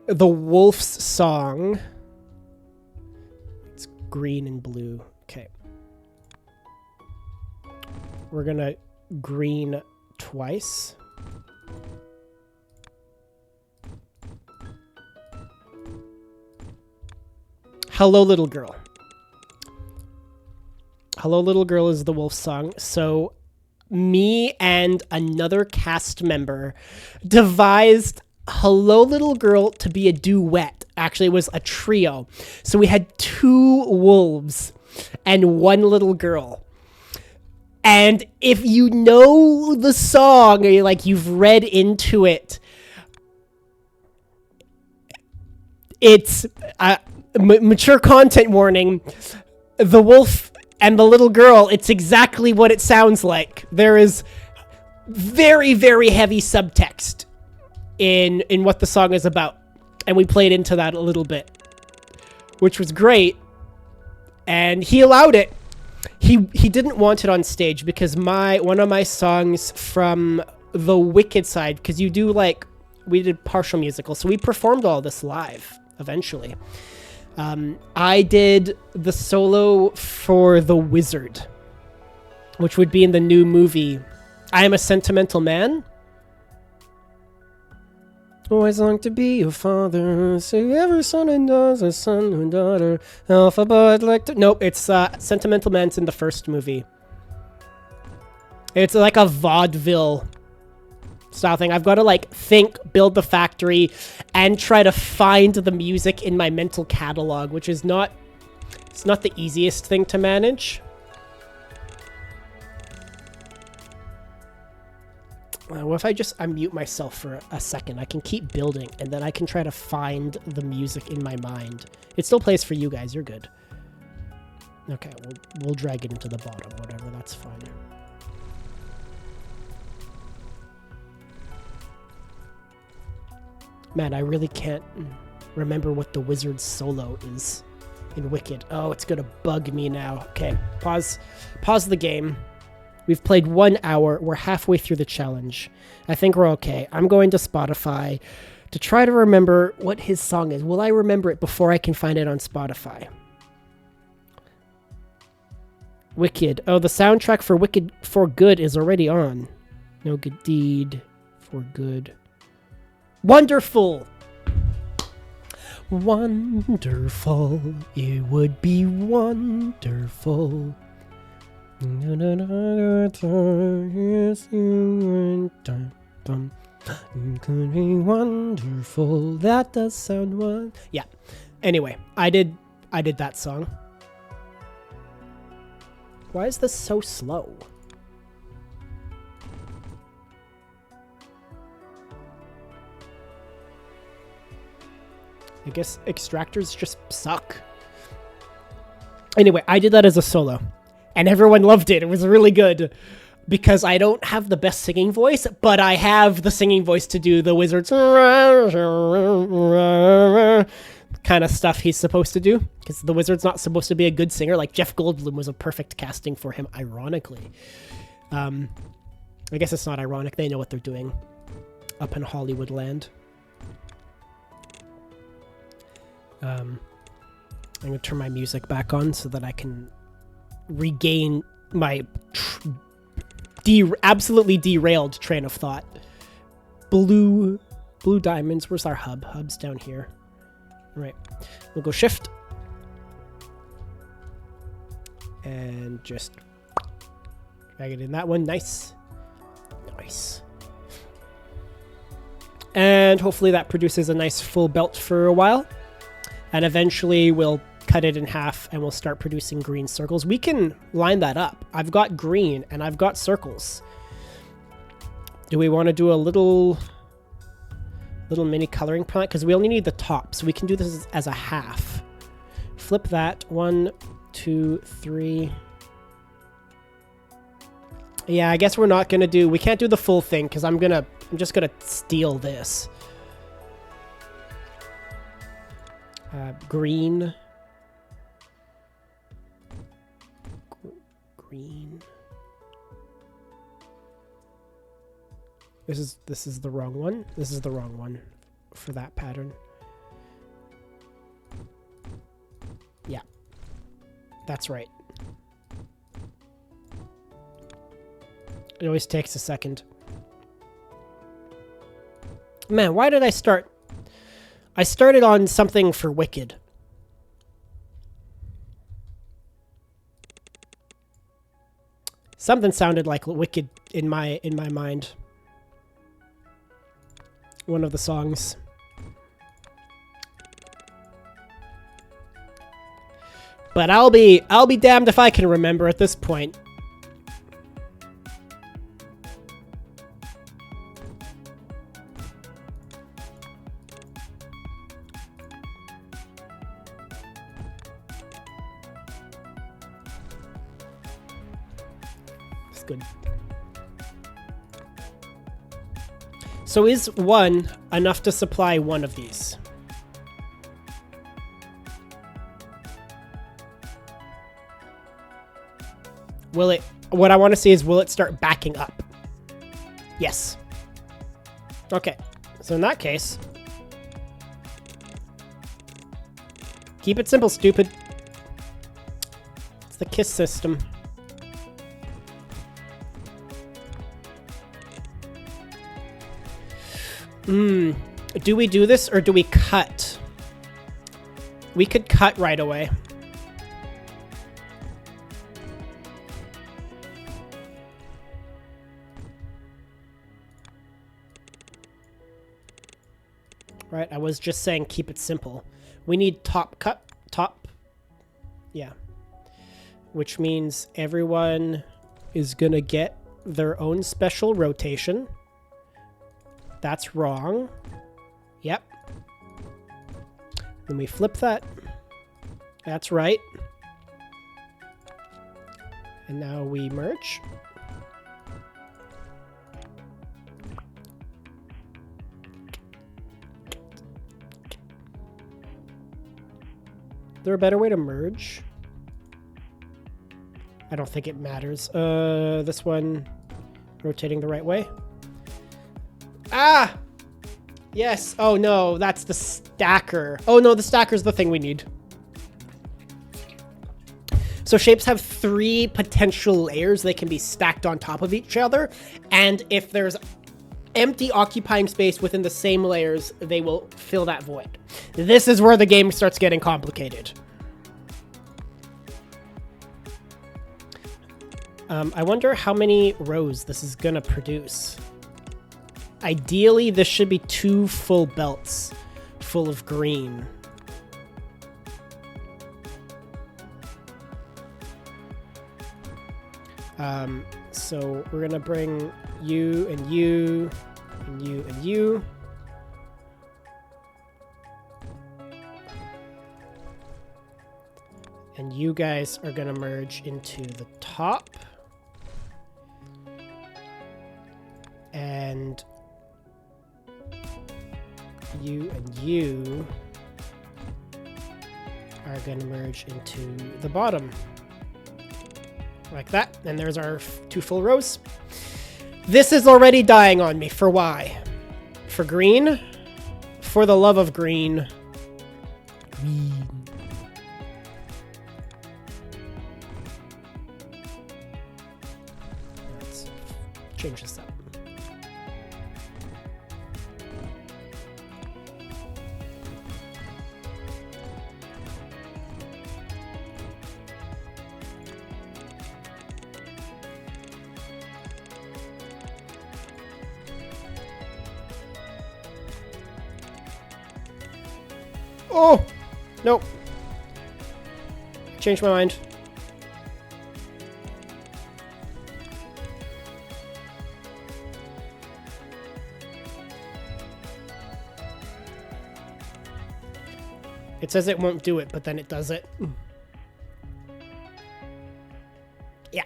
the Wolf's song. It's green and blue. Okay. We're gonna green twice. Hello, Little Girl. Hello, Little Girl is the Wolf song. So me and another cast member devised Hello, Little Girl to be a duet. Actually, it was a trio. So we had 2 wolves and 1 little girl. And if you know the song, or you've read into it, it's mature content warning. The wolf and the little girl, it's exactly what it sounds like. There is very, very heavy subtext in what the song is about. And we played into that a little bit, which was great. And he allowed it. He didn't want it on stage because one of my songs from the Wicked side, because we did partial musical, so we performed all this live eventually. I did the solo for The Wizard, which would be in the new movie I Am a Sentimental Man. Always long to be your father. Say every son and daughter, a son and daughter. Alphabet like to... Nope, it's Sentimental Man's in the first movie. It's like a vaudeville style thing. I've got to build the factory and try to find the music in my mental catalog, which is not the easiest thing to manage. What if I just unmute myself for a second? I can keep building, and then I can try to find the music in my mind. It still plays for you guys. You're good. Okay, we'll drag it into the bottom. Whatever, that's fine. Man, I really can't... remember what the wizard's solo is in Wicked. Oh, it's gonna bug me now. Okay, pause the game. We've played 1 hour. We're halfway through the challenge. I think we're okay. I'm going to Spotify to try to remember what his song is. Will I remember it before I can find it on Spotify? Wicked. Oh, the soundtrack for Wicked for Good is already on. No good deed for good. Wonderful! Wonderful. It would be wonderful. It could be wonderful. That does sound one. Yeah. Anyway, I did that song. Why is this so slow? I guess extractors just suck. Anyway, I did that as a solo. And everyone loved it. It was really good. Because I don't have the best singing voice, but I have the singing voice to do the wizard's kind of stuff he's supposed to do. Because the wizard's not supposed to be a good singer. Like Jeff Goldblum was a perfect casting for him, ironically. I guess it's not ironic. They know what they're doing up in Hollywood land. I'm going to turn my music back on so that I can regain my absolutely derailed train of thought. Blue diamonds. Where's our hub? Hub's down here. All right. We'll go shift. And just drag it in that one. Nice. Nice. And hopefully that produces a nice full belt for a while. And eventually we'll cut it in half and we'll start producing green circles. We can line that up. I've got green and I've got circles. Do we want to do a little mini coloring palette? Because we only need the top, so we can do this as a half. Flip that. 1, 2, 3. Yeah, I guess we're not gonna do. We can't do the full thing because I'm just gonna steal this. Green. Green. This is the wrong one. This is the wrong one for that pattern. Yeah. That's right. It always takes a second. Man, why did I start? I started on something for Wicked. Something sounded like Wicked in my mind. One of the songs. But I'll be damned if I can remember at this point. It's good. So is 1 enough to supply one of these? Will it, what I want to see is, will it start backing up? Yes. Okay. So in that case, keep it simple, stupid. It's the KISS system. Do we do this or do we cut? We could cut right away. Right, I was just saying keep it simple. We need top cut, top. Yeah. Which means everyone is gonna get their own special rotation. That's wrong. Yep. Then we flip that. That's right. And now we merge. there a better way to merge? I don't think it matters. This one rotating the right way. Ah! Yes. Oh no, that's the stacker. Oh no, the stacker's the thing we need. So shapes have 3 potential layers. They can be stacked on top of each other. And if there's empty occupying space within the same layers, they will fill that void. This is where the game starts getting complicated. I wonder how many rows this is gonna produce. Ideally, this should be 2 full belts full of green. So we're gonna bring you and you and you and you. And you guys are gonna merge into the top. And you and you are gonna merge into the bottom. Like that. And there's our 2 full rows. This is already dying on me. For why? For green? For the love of green. Green. Let's change this up. Oh! Nope. Changed my mind. It says it won't do it, but then it does it. Yeah.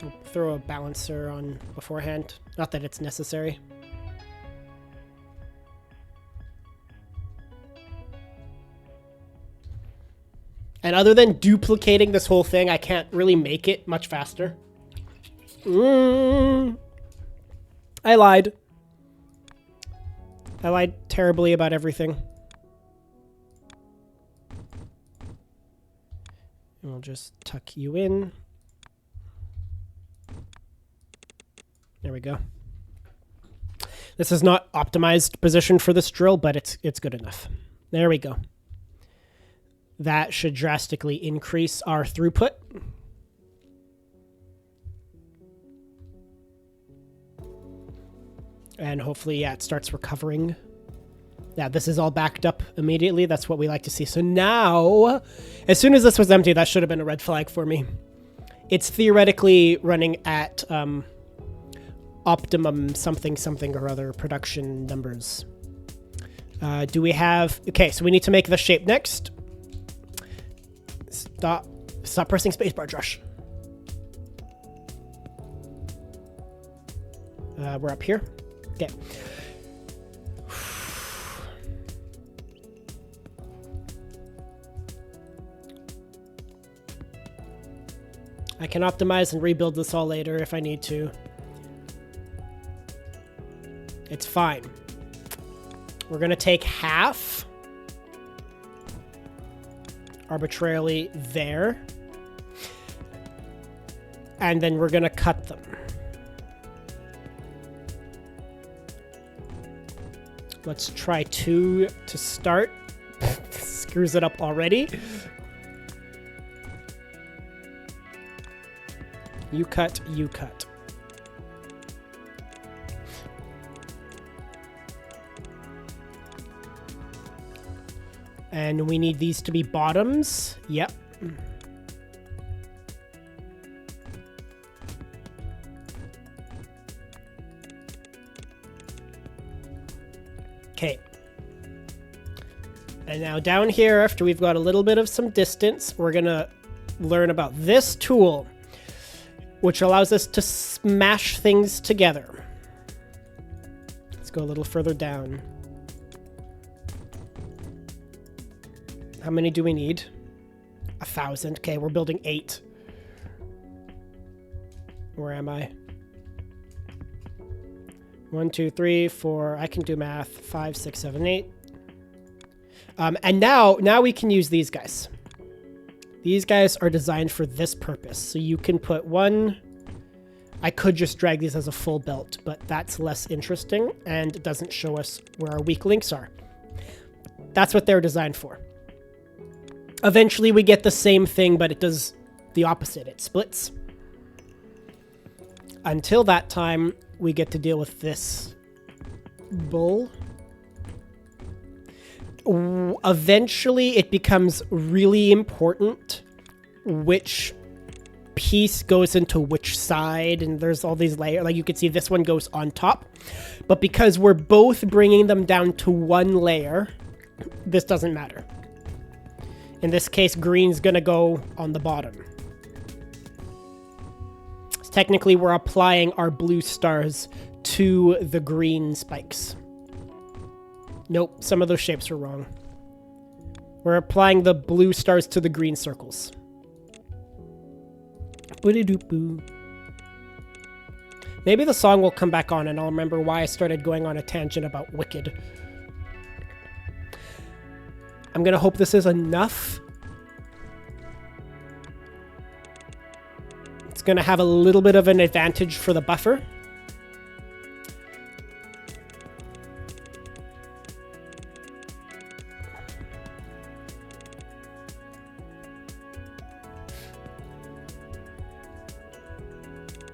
I'll throw a balancer on beforehand. Not that it's necessary. And other than duplicating this whole thing, I can't really make it much faster. I lied. I lied terribly about everything. And we'll just tuck you in. There we go. This is not optimized position for this drill, but it's good enough. There we go. That should drastically increase our throughput. And hopefully, yeah, it starts recovering. Yeah, this is all backed up immediately. That's what we like to see. So now, as soon as this was empty, that should have been a red flag for me. It's theoretically running at optimum something or other production numbers. Do we have... Okay, so we need to make the shape next. Stop pressing spacebar, Josh. We're up here. Okay. I can optimize and rebuild this all later if I need to. It's fine. We're gonna take half arbitrarily there, and then we're gonna cut them. Let's try 2 to start. Screws it up already. You cut, you cut. And we need these to be bottoms. Yep. Okay. And now down here, after we've got a little bit of some distance, we're gonna learn about this tool, which allows us to smash things together. Let's go a little further down. How many do we need? 1,000. Okay, we're building 8. Where am I? 1, 2, 3, 4. I can do math. 5, 6, 7, 8. And now we can use these guys. These guys are designed for this purpose. So you can put one. I could just drag these as a full belt, but that's less interesting and it doesn't show us where our weak links are. That's what they're designed for. Eventually we get the same thing, but it does the opposite. It splits. Until that time, we get to deal with this bull. Eventually, it becomes really important which piece goes into which side, and there's all these layers. Like you can see, this one goes on top. But because we're both bringing them down to one layer, this doesn't matter. In this case, green's gonna go on the bottom. So technically, we're applying our blue stars to the green spikes. Nope, some of those shapes are wrong. We're applying the blue stars to the green circles. Maybe the song will come back on and I'll remember why I started going on a tangent about Wicked. I'm gonna hope this is enough. It's gonna have a little bit of an advantage for the buffer.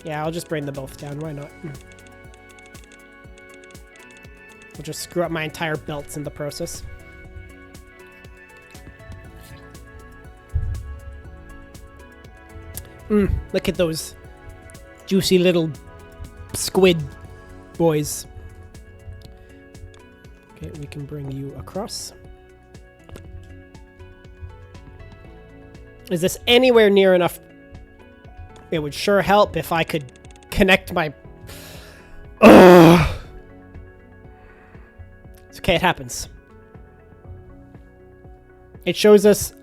Yeah, I'll just bring them both down. Why not? I'll just screw up my entire belts in the process. Look at those juicy little squid boys. Okay, we can bring you across. Is this anywhere near enough? It would sure help if I could connect my... It's okay, it happens. It shows us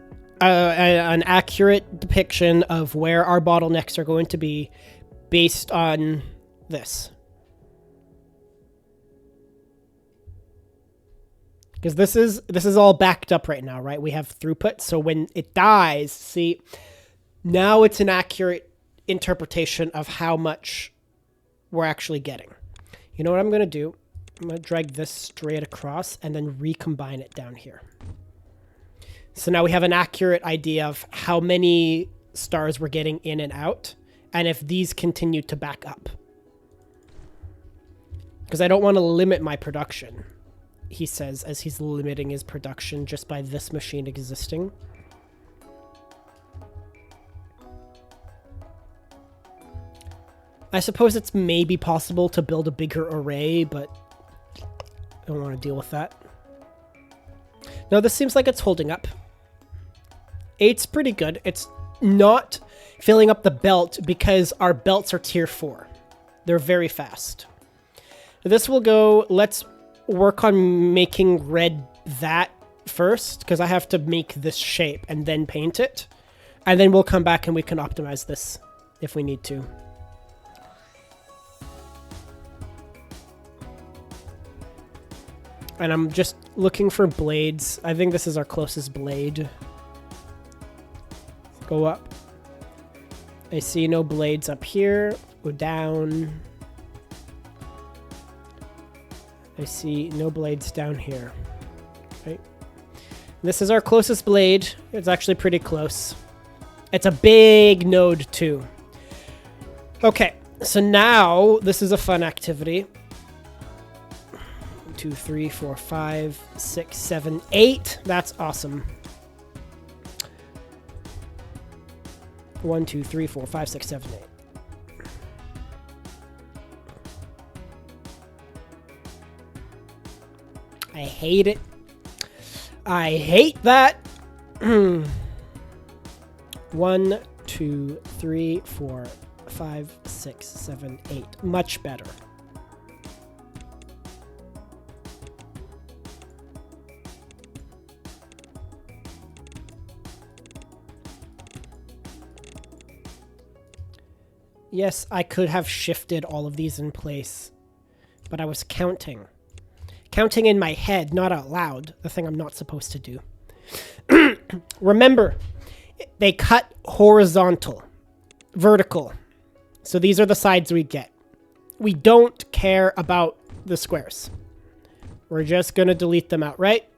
an accurate depiction of where our bottlenecks are going to be based on this. Because this is all backed up right now, right? We have throughput, so when it dies, see, now it's an accurate interpretation of how much we're actually getting. You know what I'm going to do? I'm going to drag this straight across and then recombine it down here. So now we have an accurate idea of how many stars we're getting in and out, and if these continue to back up. Because I don't want to limit my production, he says, as he's limiting his production just by this machine existing. I suppose it's maybe possible to build a bigger array, but I don't want to deal with that. No, this seems like it's holding up. 8's pretty good. It's not filling up the belt because our belts are tier 4. They're very fast. This will go, let's work on making red that first, because I have to make this shape and then paint it. And then we'll come back and we can optimize this if we need to. And I'm just looking for blades. I think this is our closest blade. Go up. I see no blades up here. Go down. I see no blades down here. Right. This is our closest blade. It's actually pretty close. It's a big node too. Okay, so now this is a fun activity. 2, 3, 4, 5, 6, 7, 8. That's awesome. 1, 2, 3, 4, 5, 6, 7, 8. I hate it. I hate that. 1, 2, 3, 4, 5, 6, 7, 8. Much better. Yes, I could have shifted all of these in place, but I was counting. Counting in my head, not out loud, the thing I'm not supposed to do. Remember, they cut horizontal, vertical. So these are the sides we get. We don't care about the squares. We're just going to delete them outright.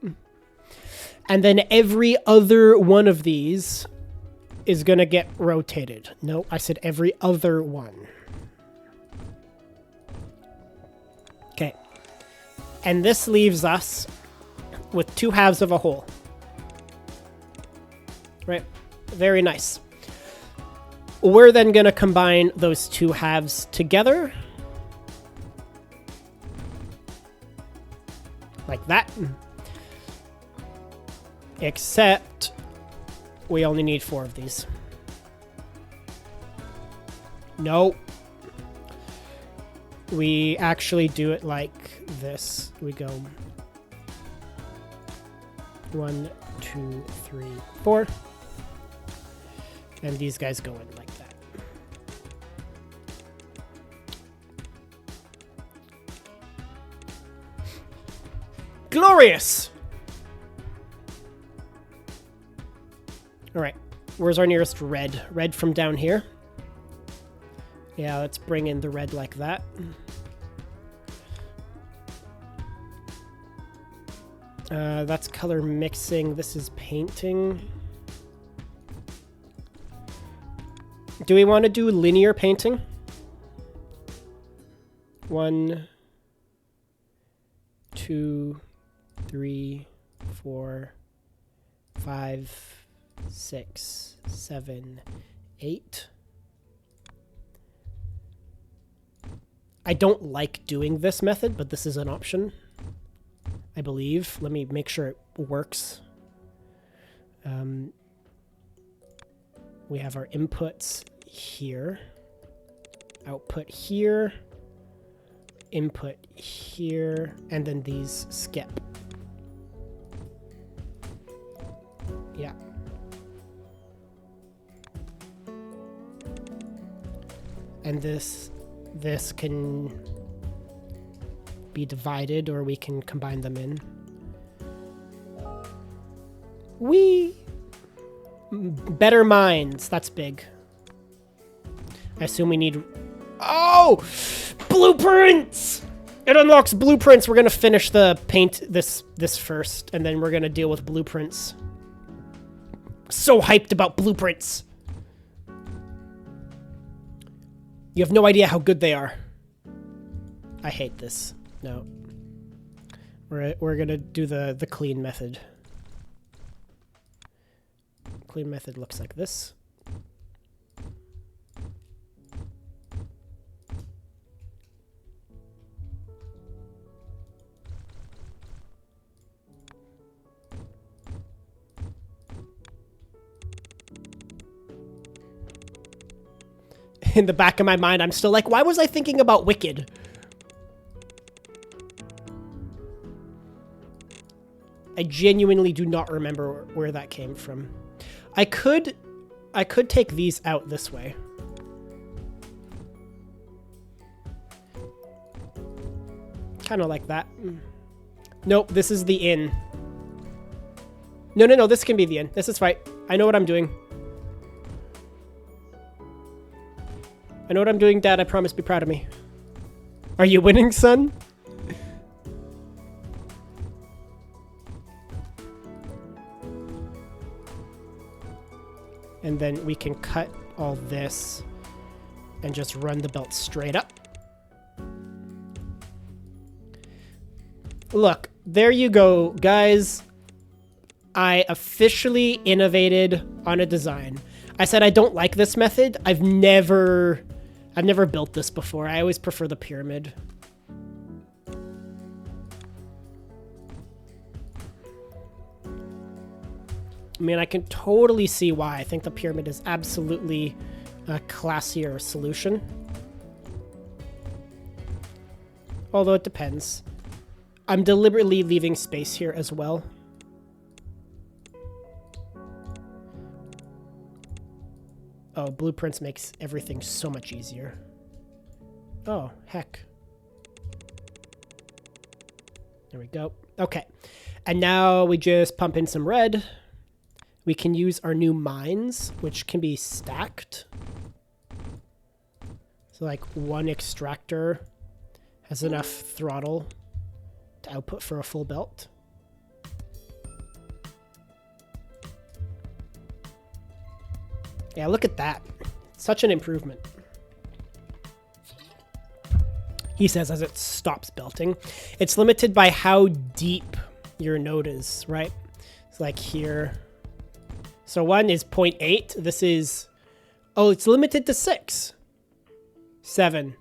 And then every other one of these is going to get rotated. No, I said every other one. Okay. And this leaves us with 2 halves of a whole. Right? Very nice. We're then going to combine those 2 halves together. Like that. Except we only need 4 of these. No. We actually do it like this. We go 1, 2, 3, 4. And these guys go in like that. Glorious! Alright, where's our nearest red? Red from down here. Yeah, let's bring in the red like that. That's color mixing. This is painting. Do we want to do linear painting? 1, 2, 3, 4, 5, 6, 7, 8. I don't like doing this method, but this is an option, I believe. Let me make sure it works. We have our inputs here, output here, input here, and then these skip. Yeah. And this can be divided, or we can combine them in. Better minds. That's big. I assume we need... Oh! Blueprints! It unlocks blueprints. We're going to finish the paint this first, and then we're going to deal with blueprints. So hyped about blueprints. You have no idea how good they are. I hate this. No. We're going to do the clean method. Clean method looks like this. In the back of my mind, I'm still like, why was I thinking about Wicked? I genuinely do not remember where that came from. I could take these out this way. Kind of like that. Nope, this is the in. No, this can be the in. This is right. I know what I'm doing. I know what I'm doing, Dad. I promise, be proud of me. Are you winning, son? And then we can cut all this and just run the belt straight up. Look, there you go, guys. I officially innovated on a design. I said I don't like this method. I've never built this before. I always prefer the pyramid. I mean, I can totally see why. I think the pyramid is absolutely a classier solution. Although it depends. I'm deliberately leaving space here as well. Oh, blueprints makes everything so much easier. Oh, heck. There we go. Okay. And now we just pump in some red. We can use our new mines, which can be stacked. So like one extractor has enough throttle to output for a full belt. Yeah, look at that. Such an improvement. He says as it stops belting. It's limited by how deep your node is, right? It's like here. So one is 0.8. This is... Oh, it's limited to 6. 7.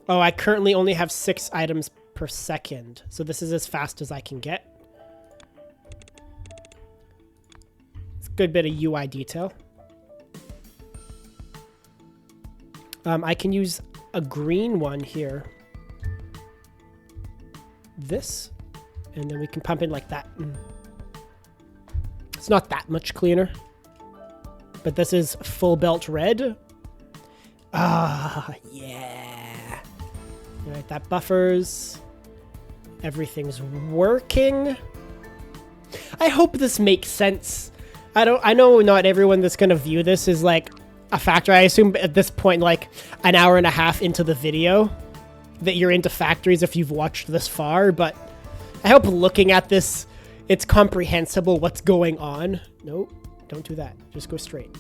Oh, I currently only have 6 items per second. So this is as fast as I can get. It's a good bit of UI detail. I can use a green one here. This. And then we can pump in like that. It's not that much cleaner. But this is full belt red. Ah, yeah. All right, that buffers. Everything's working. I hope this makes sense. I know not everyone that's going to view this is like a factory. I assume at this point, like an hour and a half into the video, that you're into factories if you've watched this far, but I hope looking at this, it's comprehensible what's going on. Nope, don't do that. Just go straight.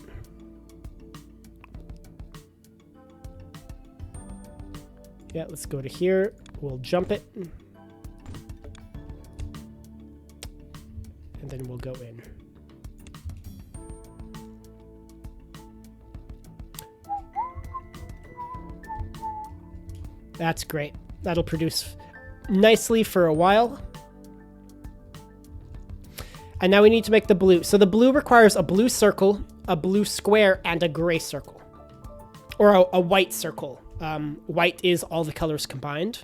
Yeah, let's go to here. We'll jump it. And then we'll go in. That's great. That'll produce nicely for a while. And now we need to make the blue. So the blue requires a blue circle, a blue square, and a gray circle. Or a white circle. White is all the colors combined.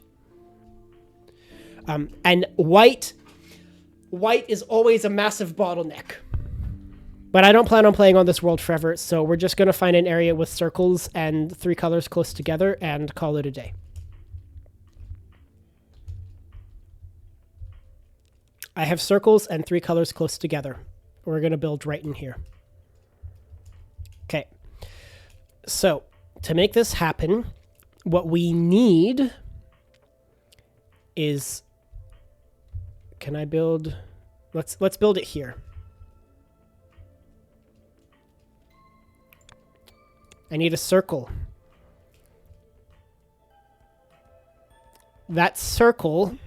And white is always a massive bottleneck. But I don't plan on playing on this world forever, so we're just going to find an area with circles and 3 colors close together and call it a day. I have circles and 3 colors close together. We're going to build right in here. Okay. So, to make this happen, what we need is... Can I build... Let's build it here. I need a circle. That circle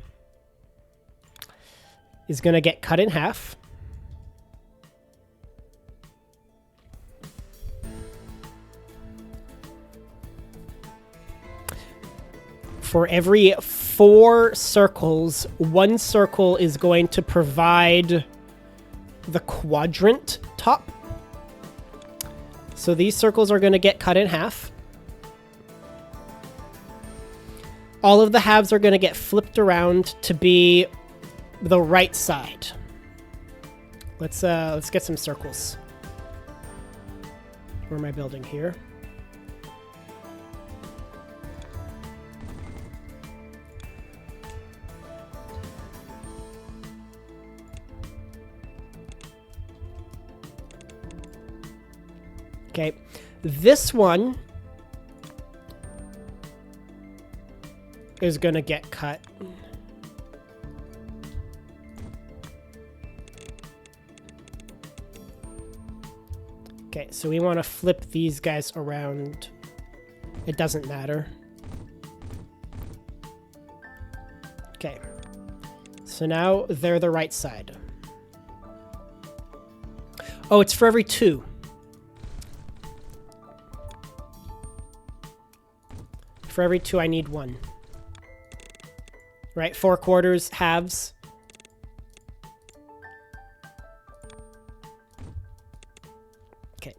is going to get cut in half. For every 4 circles, 1 circle is going to provide the quadrant top. So these circles are going to get cut in half. All of the halves are going to get flipped around to be the right side. Let's get some circles. Where am I building here? Okay, this one is going to get cut. Okay, so we want to flip these guys around. It doesn't matter. Okay, so now they're the right side. Oh, it's for every 2. For every 2, I need 1. Right? 4 quarters, halves. Okay.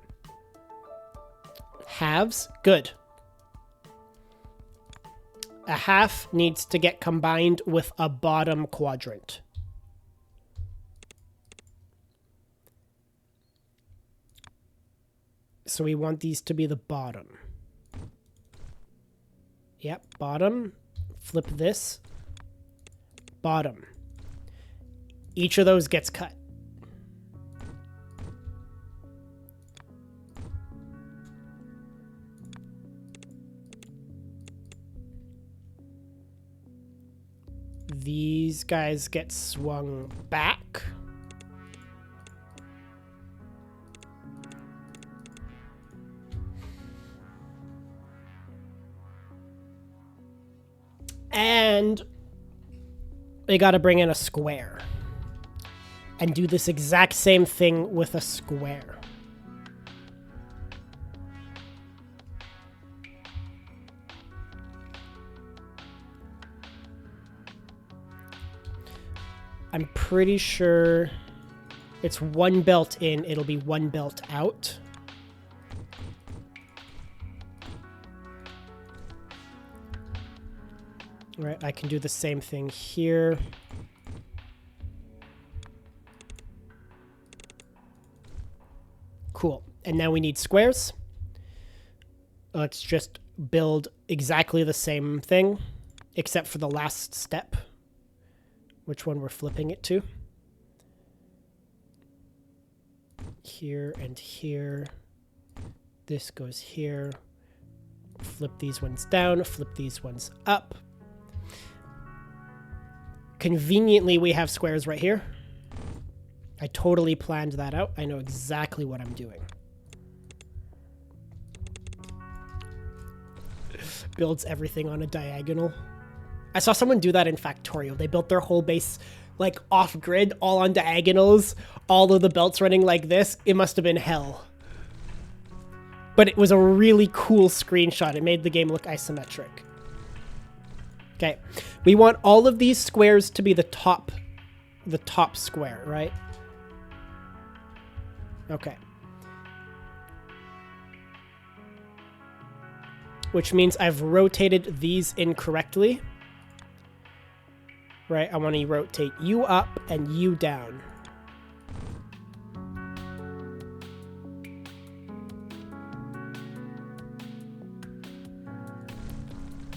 Halves, good. A half needs to get combined with a bottom quadrant. So we want these to be the bottom. Yep, bottom. Flip this. Bottom. Each of those gets cut. These guys get swung back. And we got to bring in a square and do this exact same thing with a square. I'm pretty sure it's one belt in, it'll be one belt out. All right, I can do the same thing here. Cool. And now we need squares. Let's just build exactly the same thing, except for the last step. Which one we're flipping it to. Here and here. This goes here. Flip these ones down, flip these ones up. Conveniently, we have squares right here. I totally planned that out. I know exactly what I'm doing. Builds everything on a diagonal. I saw someone do that in Factorio. They built their whole base like off-grid, all on diagonals, all of the belts running like this. It must have been hell. But it was a really cool screenshot. It made the game look isometric. Okay, we want all of these squares to be the top square, right? Okay. Which means I've rotated these incorrectly. Right, I want to rotate you up and you down.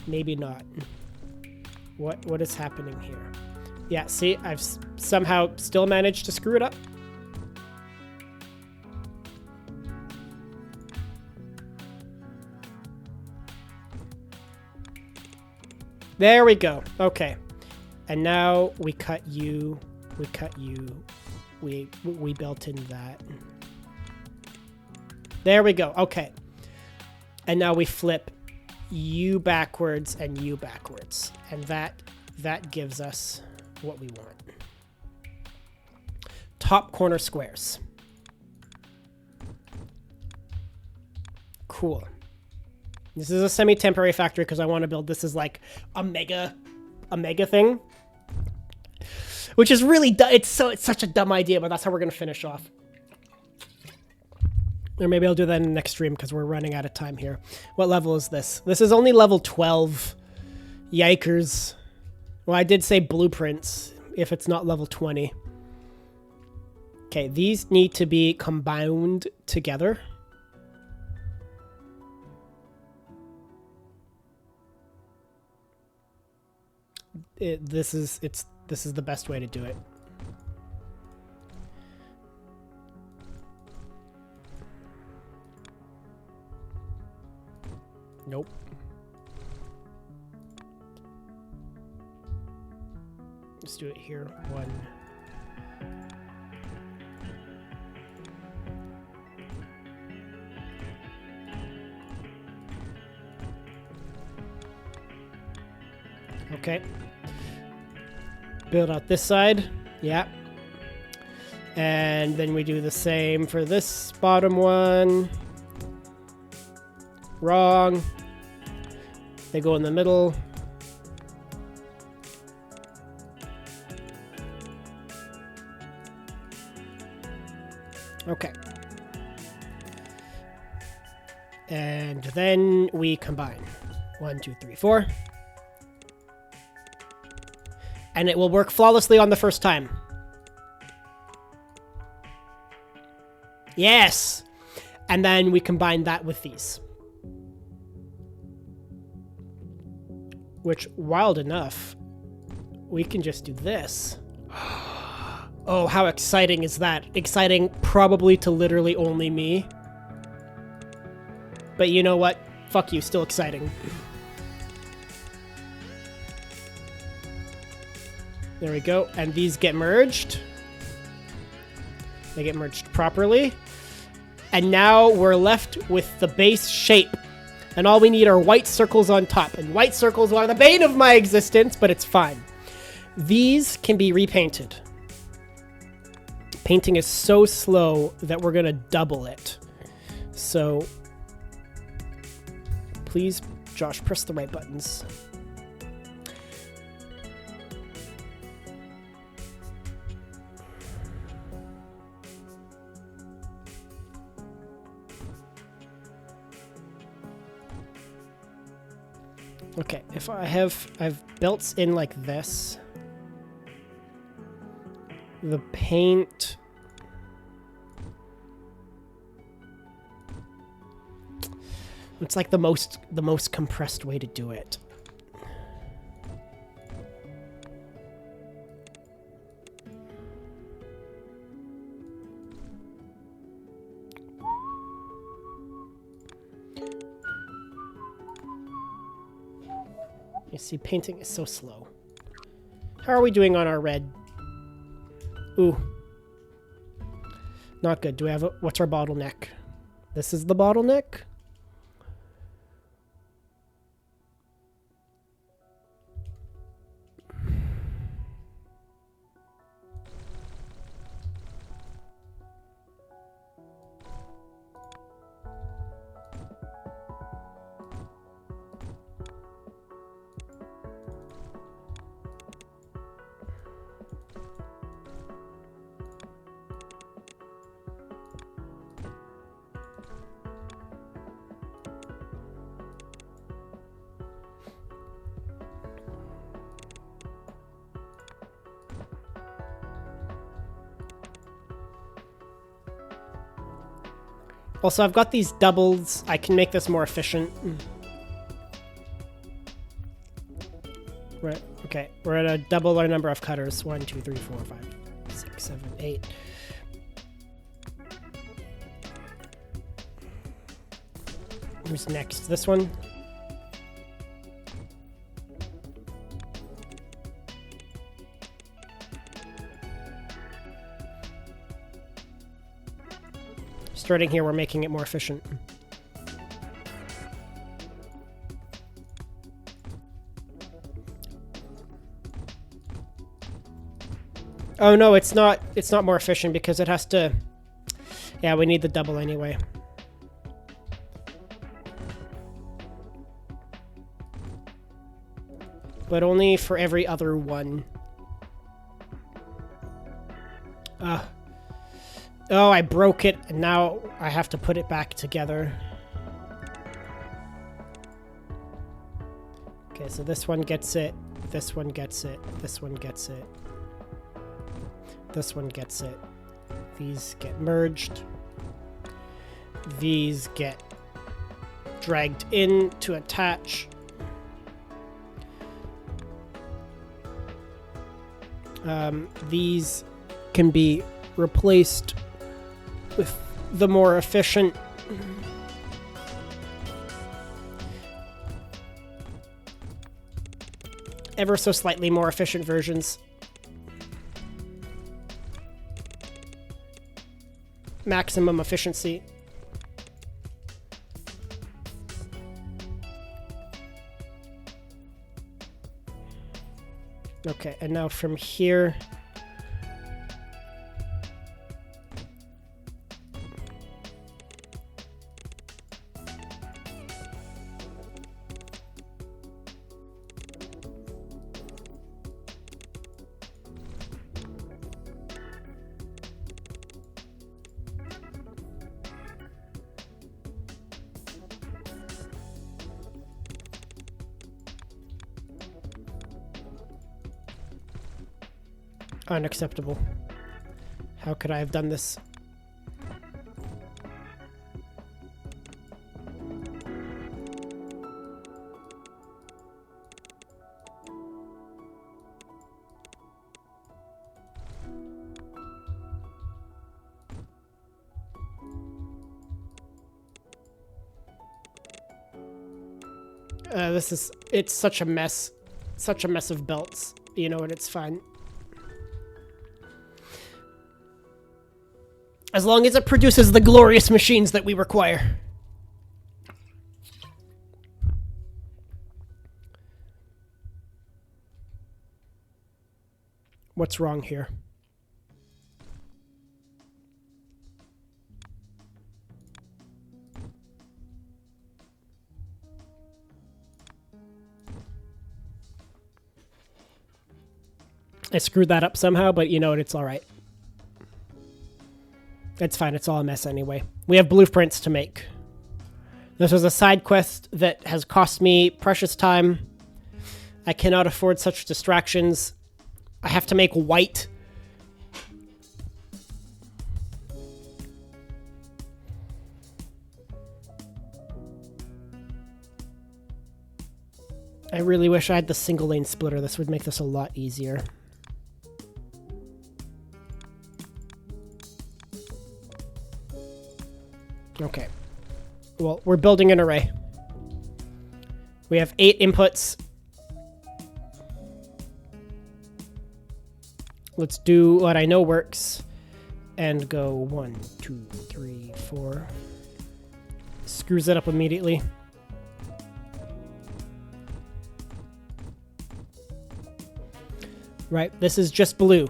Maybe not. What is happening here? Yeah, see, I've somehow still managed to screw it up. There we go. Okay. And now we cut you, we built in that. There we go. Okay. And now we flip you backwards and you backwards. And that gives us what we want. Top corner squares. Cool. This is a semi-temporary factory because I want to build this as like a mega thing. Which is really it's such a dumb idea, but that's how we're gonna finish off. Or maybe I'll do that in the next stream because we're running out of time here. What level is this? This is only level 12. Yikers. Well, I did say blueprints if it's not level 20. Okay, these need to be combined together. This is the best way to do it. Nope. Let's do it here. One. Okay. Build out this side. Yeah. And then we do the same for this bottom one. Wrong. They go in the middle. Okay. And then we combine. 1, 2, 3, 4. And it will work flawlessly on the first time. Yes! And then we combine that with these. Which, wild enough, we can just do this. Oh, how exciting is that? Exciting probably to literally only me. But you know what? Fuck you, still exciting. There we go. And these get merged. They get merged properly. And now we're left with the base shape. And all we need are white circles on top. And white circles are the bane of my existence, but it's fine. These can be repainted. Painting is so slow that we're going to double it. So, please, Josh, press the right buttons. Okay, if I've belts in like this. The paint. It's like the most compressed way to do it. You see, painting is so slow. How are we doing on our red? Ooh. Not good. Do we have a... What's our bottleneck? This is the bottleneck? Also, I've got these doubles. I can make this more efficient. Right. Okay. We're at a double our number of cutters. 1, 2, 3, 4, 5, 6, 7, 8. Who's next? This one? Starting here, we're making it more efficient. Oh no, it's not more efficient because it has to... Yeah, we need the double anyway. But only for every other one. Oh, I broke it, and now I have to put it back together. Okay, so this one gets it, this one gets it, this one gets it, this one gets it. These get merged. These get dragged in to attach. These can be replaced with the more efficient ever so slightly more efficient versions. Maximum efficiency. Okay, and now from here unacceptable. How could I have done this? It's such a mess. Such a mess of belts. You know what, it's fine. As long as it produces the glorious machines that we require. What's wrong here? I screwed that up somehow, but you know what, it's alright. It's fine, it's all a mess anyway. We have blueprints to make. This was a side quest that has cost me precious time. I cannot afford such distractions. I have to make white. I really wish I had the single lane splitter. This would make this a lot easier. Okay. Well, we're building an array. We have 8 inputs. Let's do what I know works and go 1, 2, 3, 4. Screws it up immediately. Right, this is just blue.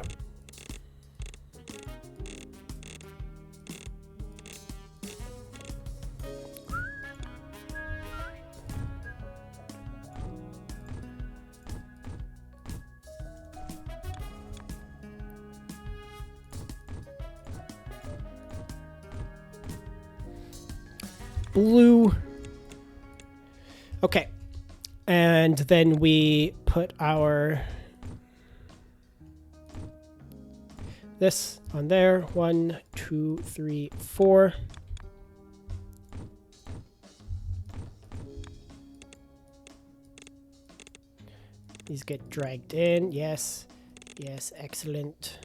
Blue. Okay. And then we put our this on there. 1, 2, 3, 4. These get dragged in. Yes. Yes, excellent.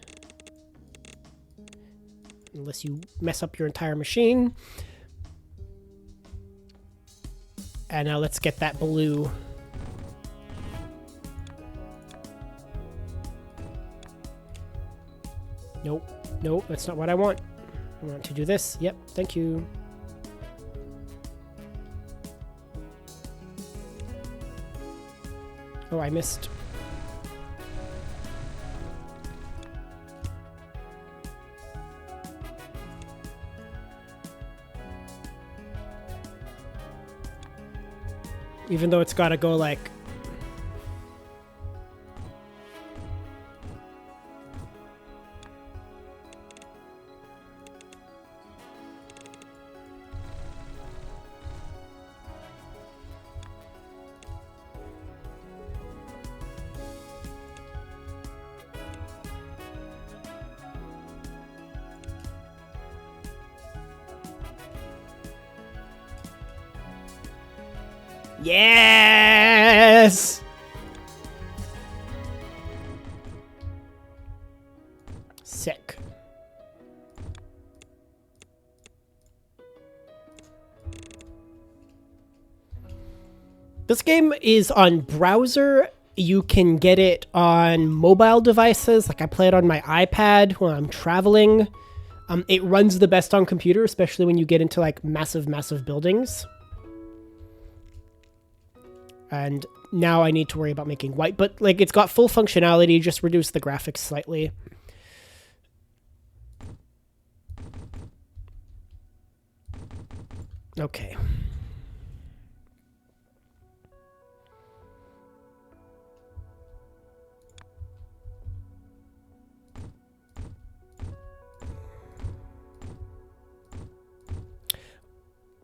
Unless you mess up your entire machine. And now let's get that blue. Nope. Nope, that's not what I want. I want to do this. Yep, thank you. Oh, I missed. Even though it's gotta go like... Yes! Sick. This game is on browser. You can get it on mobile devices. Like I play it on my iPad when I'm traveling. It runs the best on computer, especially when you get into like massive, massive buildings. And now I need to worry about making white, but like it's got full functionality, just reduce the graphics slightly. Okay.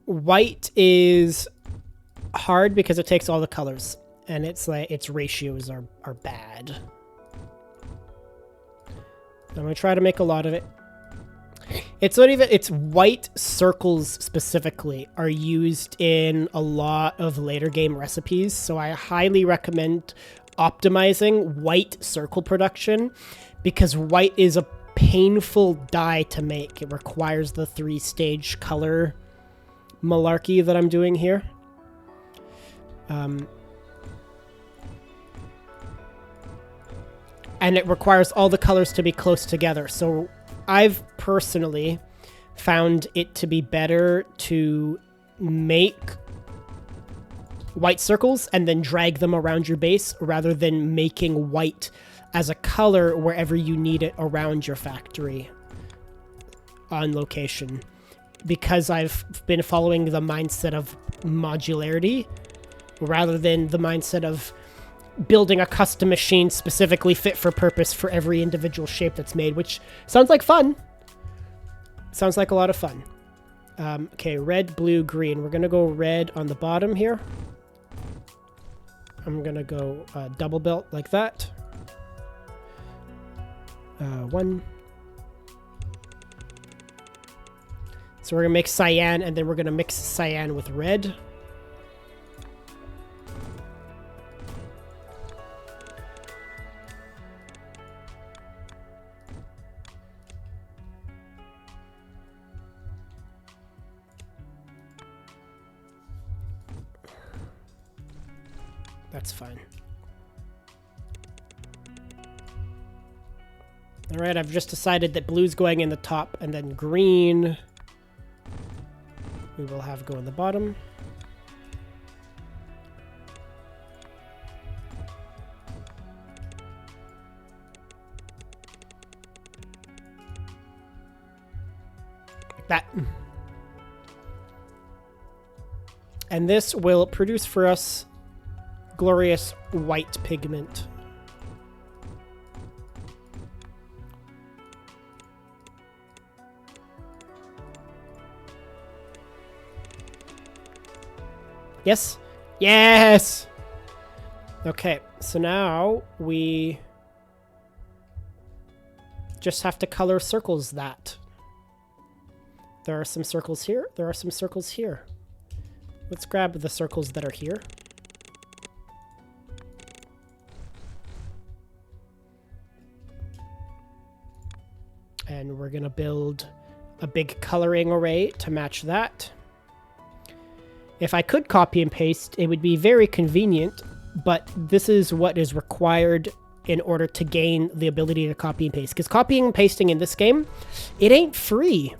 White is hard because it takes all the colors and it's like its ratios are bad. I'm gonna try to make a lot of it. It's not even, it's white circles specifically are used in a lot of later game recipes, so I highly recommend optimizing white circle production because white is a painful dye to make. It requires the 3-stage color malarkey that I'm doing here. And it requires all the colors to be close together. So I've personally found it to be better to make white circles and then drag them around your base rather than making white as a color wherever you need it around your factory on location. Because I've been following the mindset of modularity rather than the mindset of building a custom machine specifically fit for purpose for every individual shape that's made, which sounds like fun. Sounds like a lot of fun. Okay, red, blue, green. We're going to go red on the bottom here. I'm going to go double belt like that. One. So we're going to mix cyan, and then we're going to mix cyan with red. That's fine. All right, I've just decided that blue's going in the top, and then green we will have go in the bottom. Like that. And this will produce for us glorious white pigment. Yes? Yes! Okay, so now we just have to color circles that. There are some circles here. There are some circles here. Let's grab the circles that are here. And we're going to build a big coloring array to match that. If I could copy and paste, it would be very convenient, but this is what is required in order to gain the ability to copy and paste. Because copying and pasting in this game, it ain't free.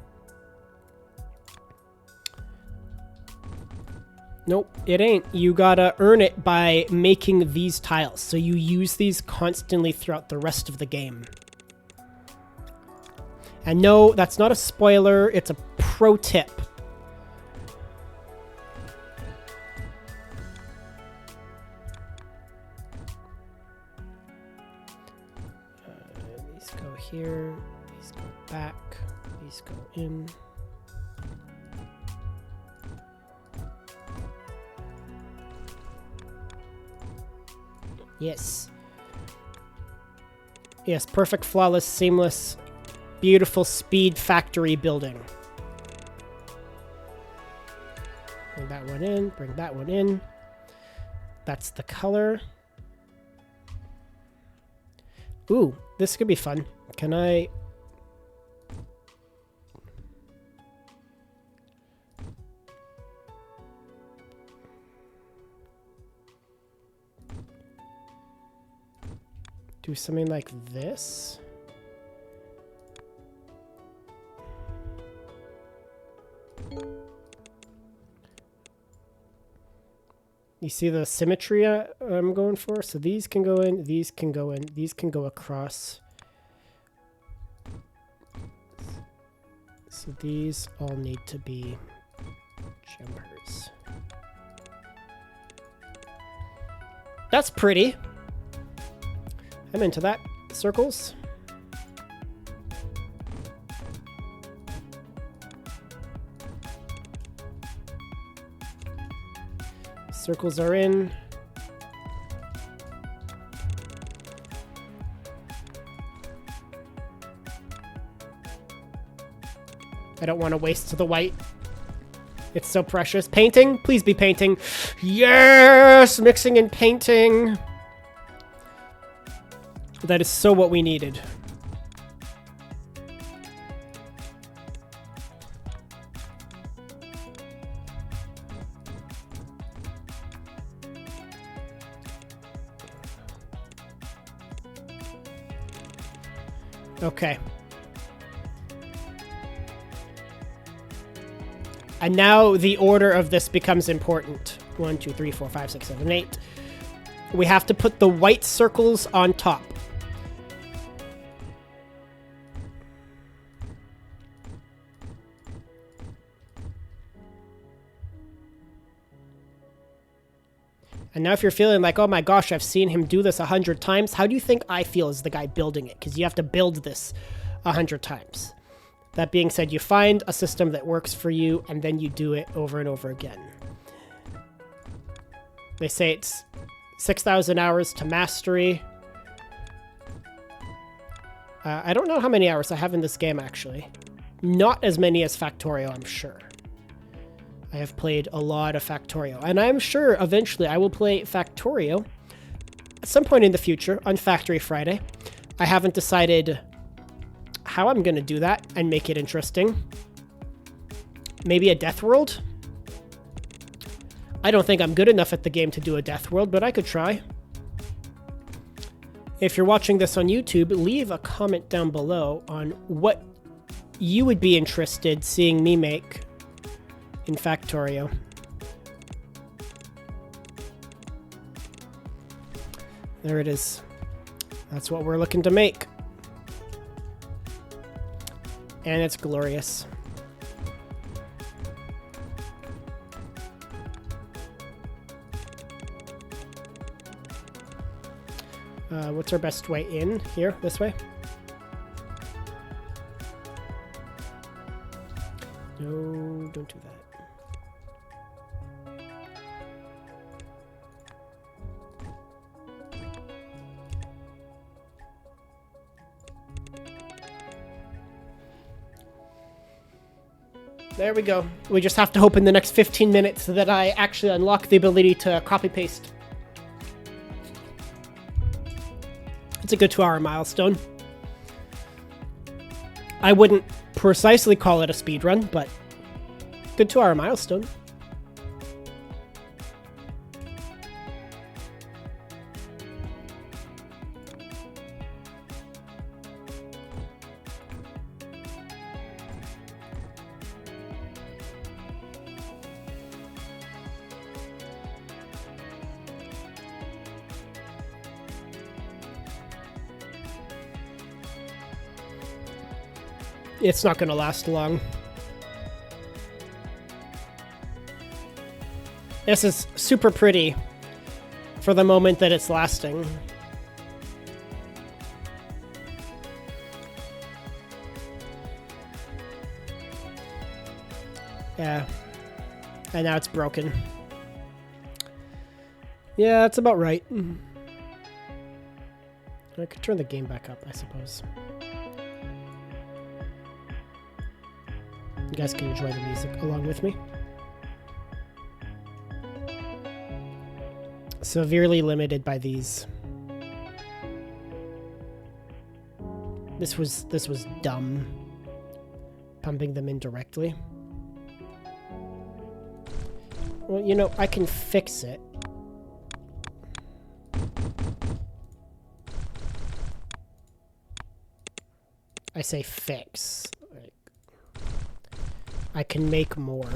Nope, it ain't. You gotta earn it by making these tiles. So you use these constantly throughout the rest of the game. And no, that's not a spoiler, it's a pro tip. These go here, these go back, these go in. Yes. Yes, perfect, flawless, seamless, beautiful speed factory building. Bring that one in, bring that one in. That's the color. Ooh, this could be fun. Can I... do something like this? You see the symmetry I'm going for? So these can go in, these can go in, these can go across. So these all need to be jumpers. That's pretty. I'm into that. Circles. Circles are in. I don't want to waste the white. It's so precious. Painting? Please be painting. Yes! Mixing and painting. That is so what we needed. Okay. And now the order of this becomes important. 1, 2, 3, 4, 5, 6, 7, 8. We have to put the white circles on top. And now if you're feeling like, oh my gosh, I've seen him do this 100 times, how do you think I feel as the guy building it? Because you have to build this 100 times. That being said, you find a system that works for you, and then you do it over and over again. They say it's 6,000 hours to mastery. I don't know how many hours I have in this game, actually. Not as many as Factorio, I'm sure. I have played a lot of Factorio, and I'm sure eventually I will play Factorio at some point in the future on Factory Friday. I haven't decided how I'm going to do that and make it interesting. Maybe a Death World? I don't think I'm good enough at the game to do a Death World, but I could try. If you're watching this on YouTube, leave a comment down below on what you would be interested seeing me make in Factorio. There it is. That's what we're looking to make. And it's glorious. What's our best way in? Here? This way? No, don't do that. There we go. We just have to hope in the next 15 minutes that I actually unlock the ability to copy-paste. It's a good 2-hour milestone. I wouldn't precisely call it a speedrun, but good 2-hour milestone. It's not going to last long. This is super pretty for the moment that it's lasting. Yeah. And now it's broken. Yeah, that's about right. I could turn the game back up, I suppose. You guys can enjoy the music along with me. Severely limited by these. This was dumb. Pumping them in directly. Well, you know, I can fix it. I say fix. I can make more.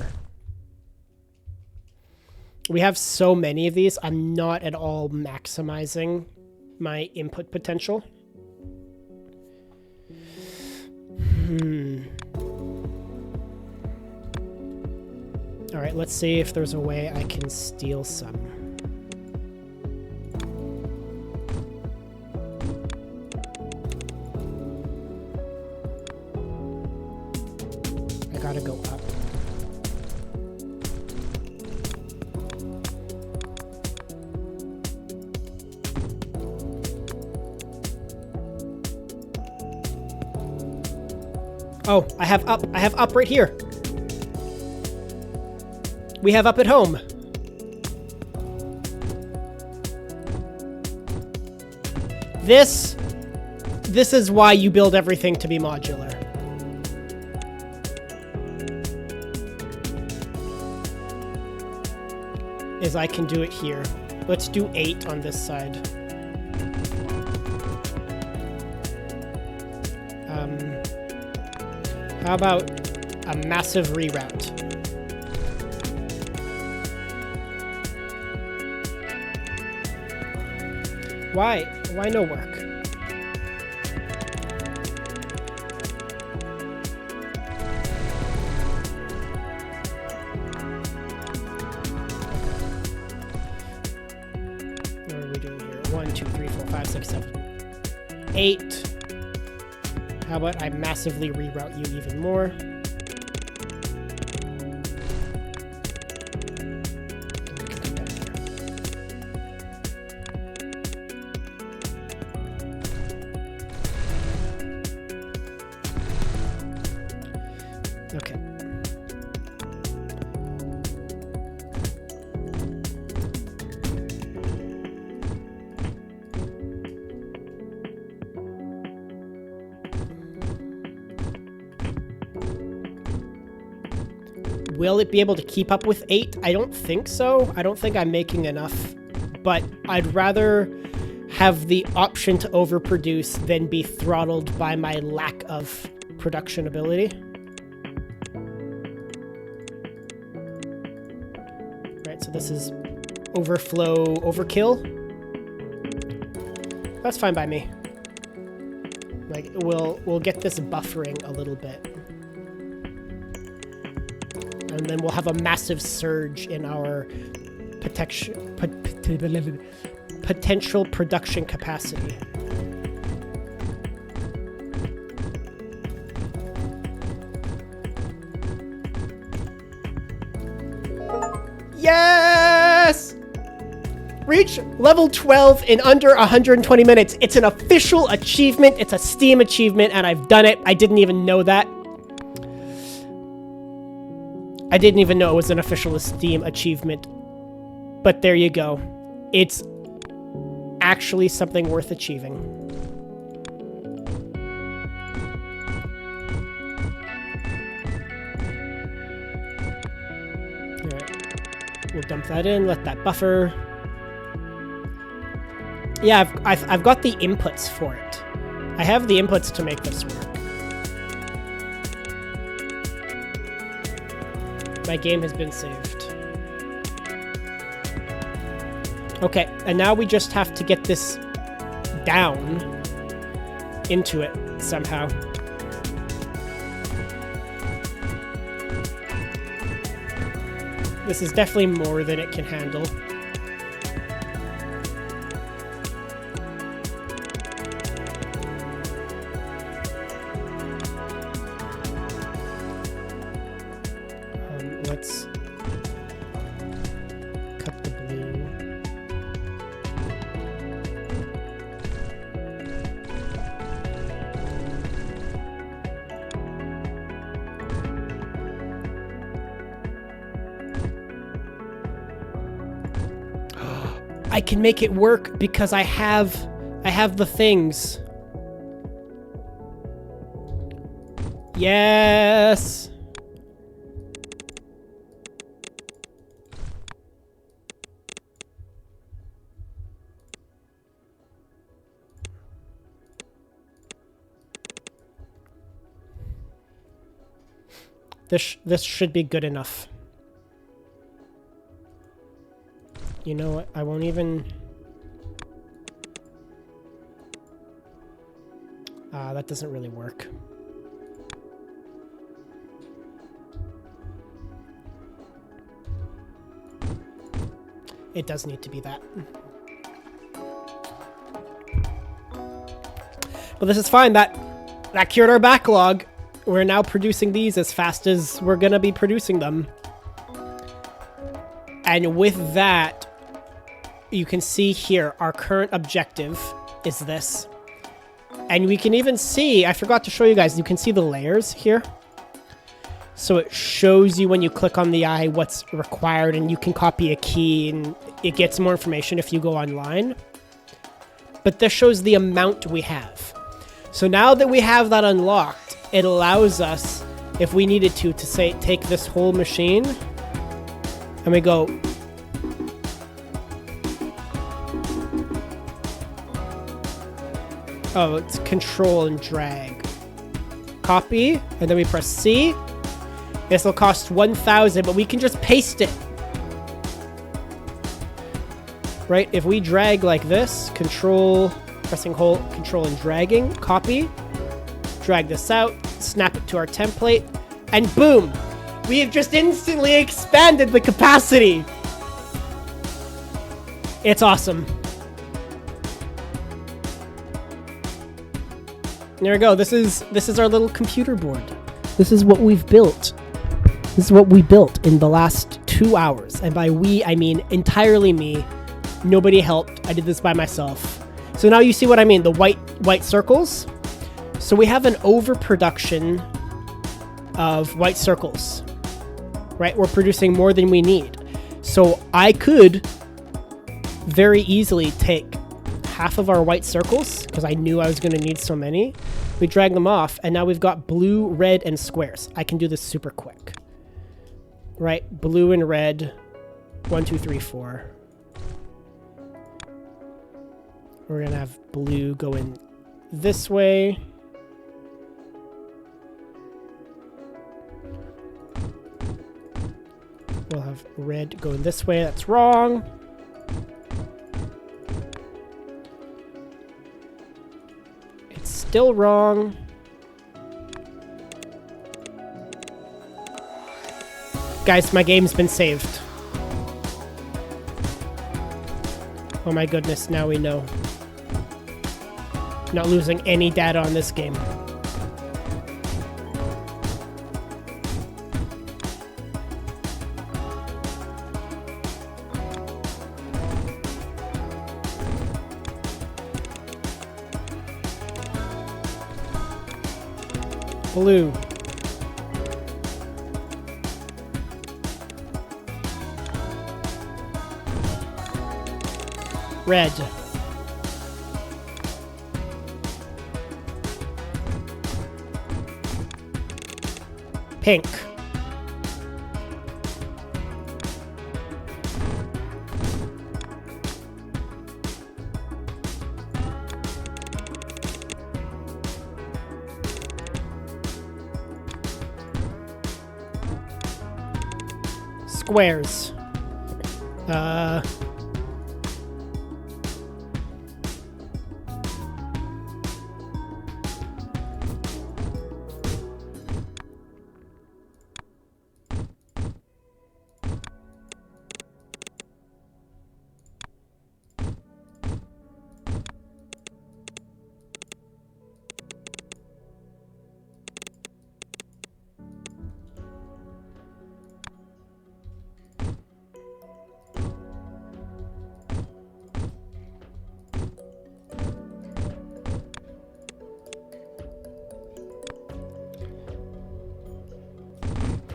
We have so many of these, I'm not at all maximizing my input potential. Alright, let's see if there's a way I can steal some. I gotta go up. Oh, I have up right here. We have up at home. This is why you build everything to be modular. Is I can do it here. Let's do 8 on this side. How about a massive reroute? Why? Why no work? What are we doing here? 1, 2, 3, 4, 5, 6, 7, 8. How about I massively reroute you even more? Okay. Will it be able to keep up with 8? I don't think so. I don't think I'm making enough, but I'd rather have the option to overproduce than be throttled by my lack of production ability. Right, so this is overflow overkill. That's fine by me. Like, we'll get this buffering a little bit. And then we'll have a massive surge in our potential production capacity. Yes! Reach level 12 in under 120 minutes. It's an official achievement. It's a Steam achievement, and I've done it. I didn't even know that. I didn't even know it was an official Steam achievement. But there you go. It's actually something worth achieving. Alright. We'll dump that in, let that buffer. Yeah, I've got the inputs for it. I have the inputs to make this work. My game has been saved. Okay, and now we just have to get this down into it somehow. This is definitely more than it can handle. Let's cut the blue. I can make it work because I have the things. Yes. This should be good enough. You know what? I won't even... that doesn't really work. It does need to be that. But this is fine. That cured our backlog. We're now producing these as fast as we're gonna be producing them. And with that, you can see here, our current objective is this. And we can even see, I forgot to show you guys, you can see the layers here. So it shows you when you click on the eye what's required, and you can copy a key and it gets more information if you go online. But this shows the amount we have. So now that we have that unlocked, it allows us, if we needed to say, take this whole machine and we go, oh, it's control and drag. copy, and then we press C. This will cost 1,000, but we can just paste it. Right? If we drag like this, control, pressing hold, control and dragging, copy, drag this out, snap it to our template, and boom! We have just instantly expanded the capacity. It's awesome. There we go. This is our little computer board. This is what we've built. This is what we built in the last 2 hours. And by we, I mean entirely me. Nobody helped. I did this by myself. So now you see what I mean, the white circles. So we have an overproduction of white circles, right? We're producing more than we need. So I could very easily take half of our white circles, because I knew I was going to need so many. We drag them off, and now we've got blue, red, and squares. I can do this super quick. Right? Blue and red. 1, 2, 3, 4. We're going to have blue go in this way. We'll have red going this way. That's wrong. It's still wrong. Guys, my game's been saved. Oh my goodness, now we know. Not losing any data on this game. Blue. Red. Pink. Squares.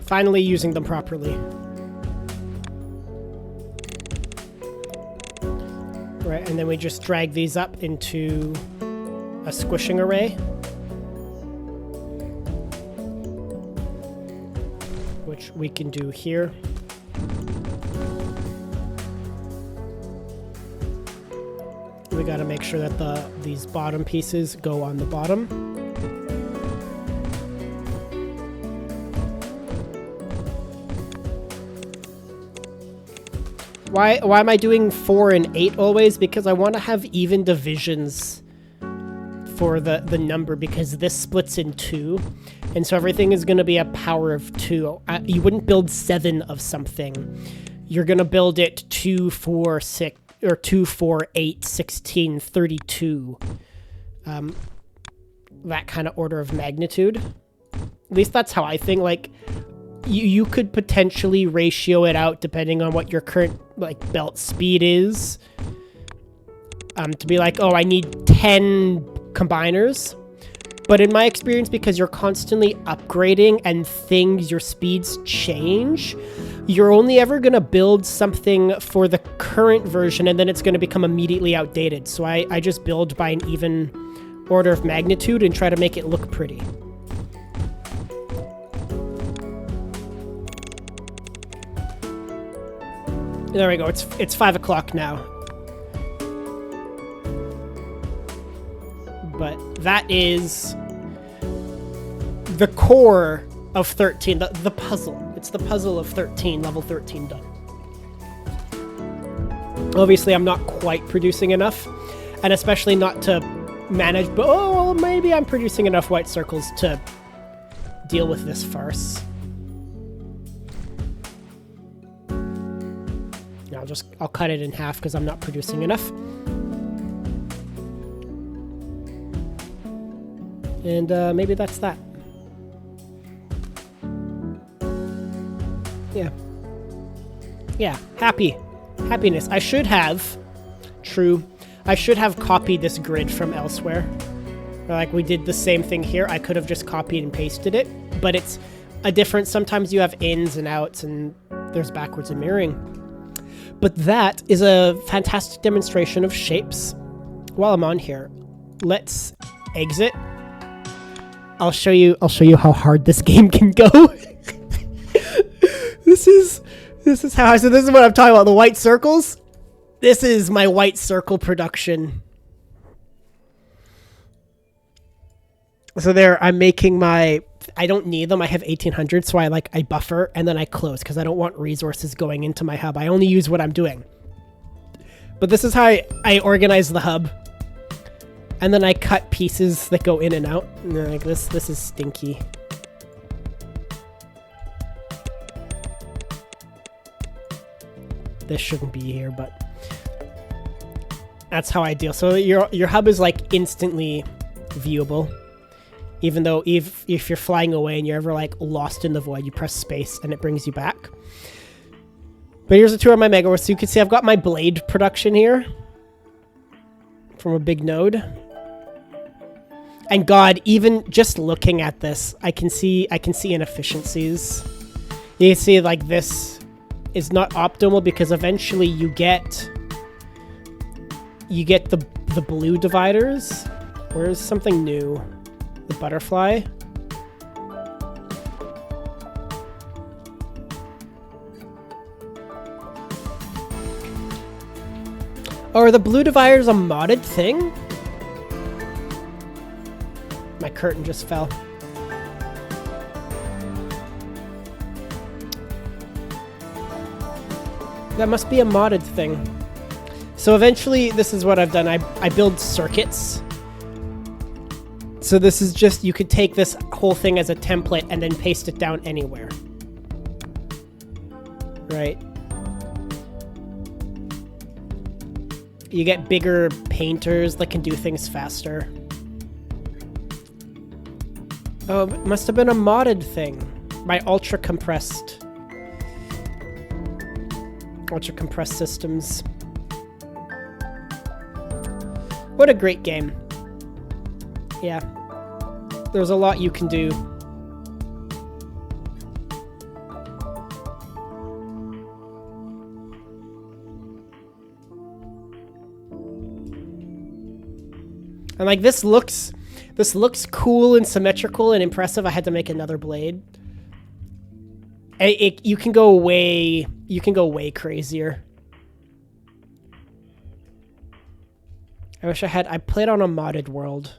Finally using them properly. Right, and then we just drag these up into a squishing array. Which we can do here. We gotta make sure that these bottom pieces go on the bottom. Why am I doing 4 and 8 always? Because I want to have even divisions for the number, because this splits in 2. And so everything is going to be a power of 2. You wouldn't build 7 of something. You're going to build it 2, 4, 6, or 2, 4, 8, 16, 32. That kind of order of magnitude. At least that's how I think. Like, you could potentially ratio it out depending on what your current belt speed is. To be like, oh, I need 10 combiners. But in my experience, because you're constantly upgrading and your speeds change, you're only ever going to build something for the current version, and then it's going to become immediately outdated. So I just build by an even order of magnitude and try to make it look pretty. There we go. It's 5 o'clock now. But that is the core of 13, the puzzle. It's the puzzle of 13, level 13 done. Obviously, I'm not quite producing enough, and especially not to manage, but oh, maybe I'm producing enough white circles to deal with this farce. I'll cut it in half because I'm not producing enough. And maybe that's that. Yeah. Yeah, happiness. I should have copied this grid from elsewhere. Like we did the same thing here. I could have just copied and pasted it, but it's a different, sometimes you have ins and outs and there's backwards and mirroring. But that is a fantastic demonstration of shapes. While I'm on here, let's exit. I'll show you how hard this game can go. This is how, so this is what I'm talking about, the white circles. This is my white circle production. So there, I'm making my, I don't need them. I have 1800, so I buffer and then I close because I don't want resources going into my hub. I only use what I'm doing. But this is how I organize the hub. And then I cut pieces that go in and out. And like this is stinky. This shouldn't be here, but that's how I deal. So your hub is like instantly viewable. Even though if you're flying away and you're ever like lost in the void, you press space and it brings you back. But here's a tour of my Megawatt. So you can see I've got my blade production here from a big node. And God, even just looking at this, I can see inefficiencies. You can see like this is not optimal because eventually you get the blue dividers. Where's something new? The butterfly. Oh, are the blue dividers a modded thing? My curtain just fell. That must be a modded thing. So eventually, this is what I've done. I build circuits. So this is just, you could take this whole thing as a template and then paste it down anywhere. Right? You get bigger painters that can do things faster. Oh, it must have been a modded thing. My ultra compressed systems. What a great game. Yeah. There's a lot you can do. And like this looks cool and symmetrical and impressive. I had to make another blade. You can go way crazier. I wish I played on a modded world.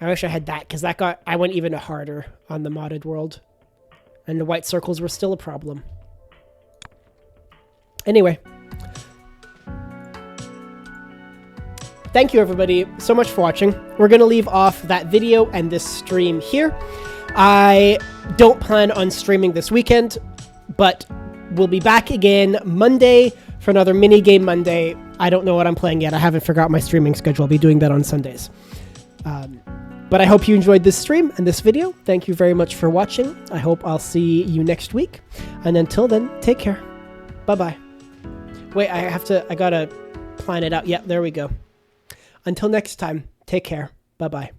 I wish I had that, because I went even harder on the modded world. And the white circles were still a problem. Anyway. Thank you everybody so much for watching. We're going to leave off that video and this stream here. I don't plan on streaming this weekend, but we'll be back again Monday for another mini game Monday. I don't know what I'm playing yet. I haven't forgot my streaming schedule. I'll be doing that on Sundays. But I hope you enjoyed this stream and this video. Thank you very much for watching. I hope I'll see you next week. And until then, take care. Bye-bye. Wait, I gotta plan it out. Yeah, there we go. Until next time, take care. Bye-bye.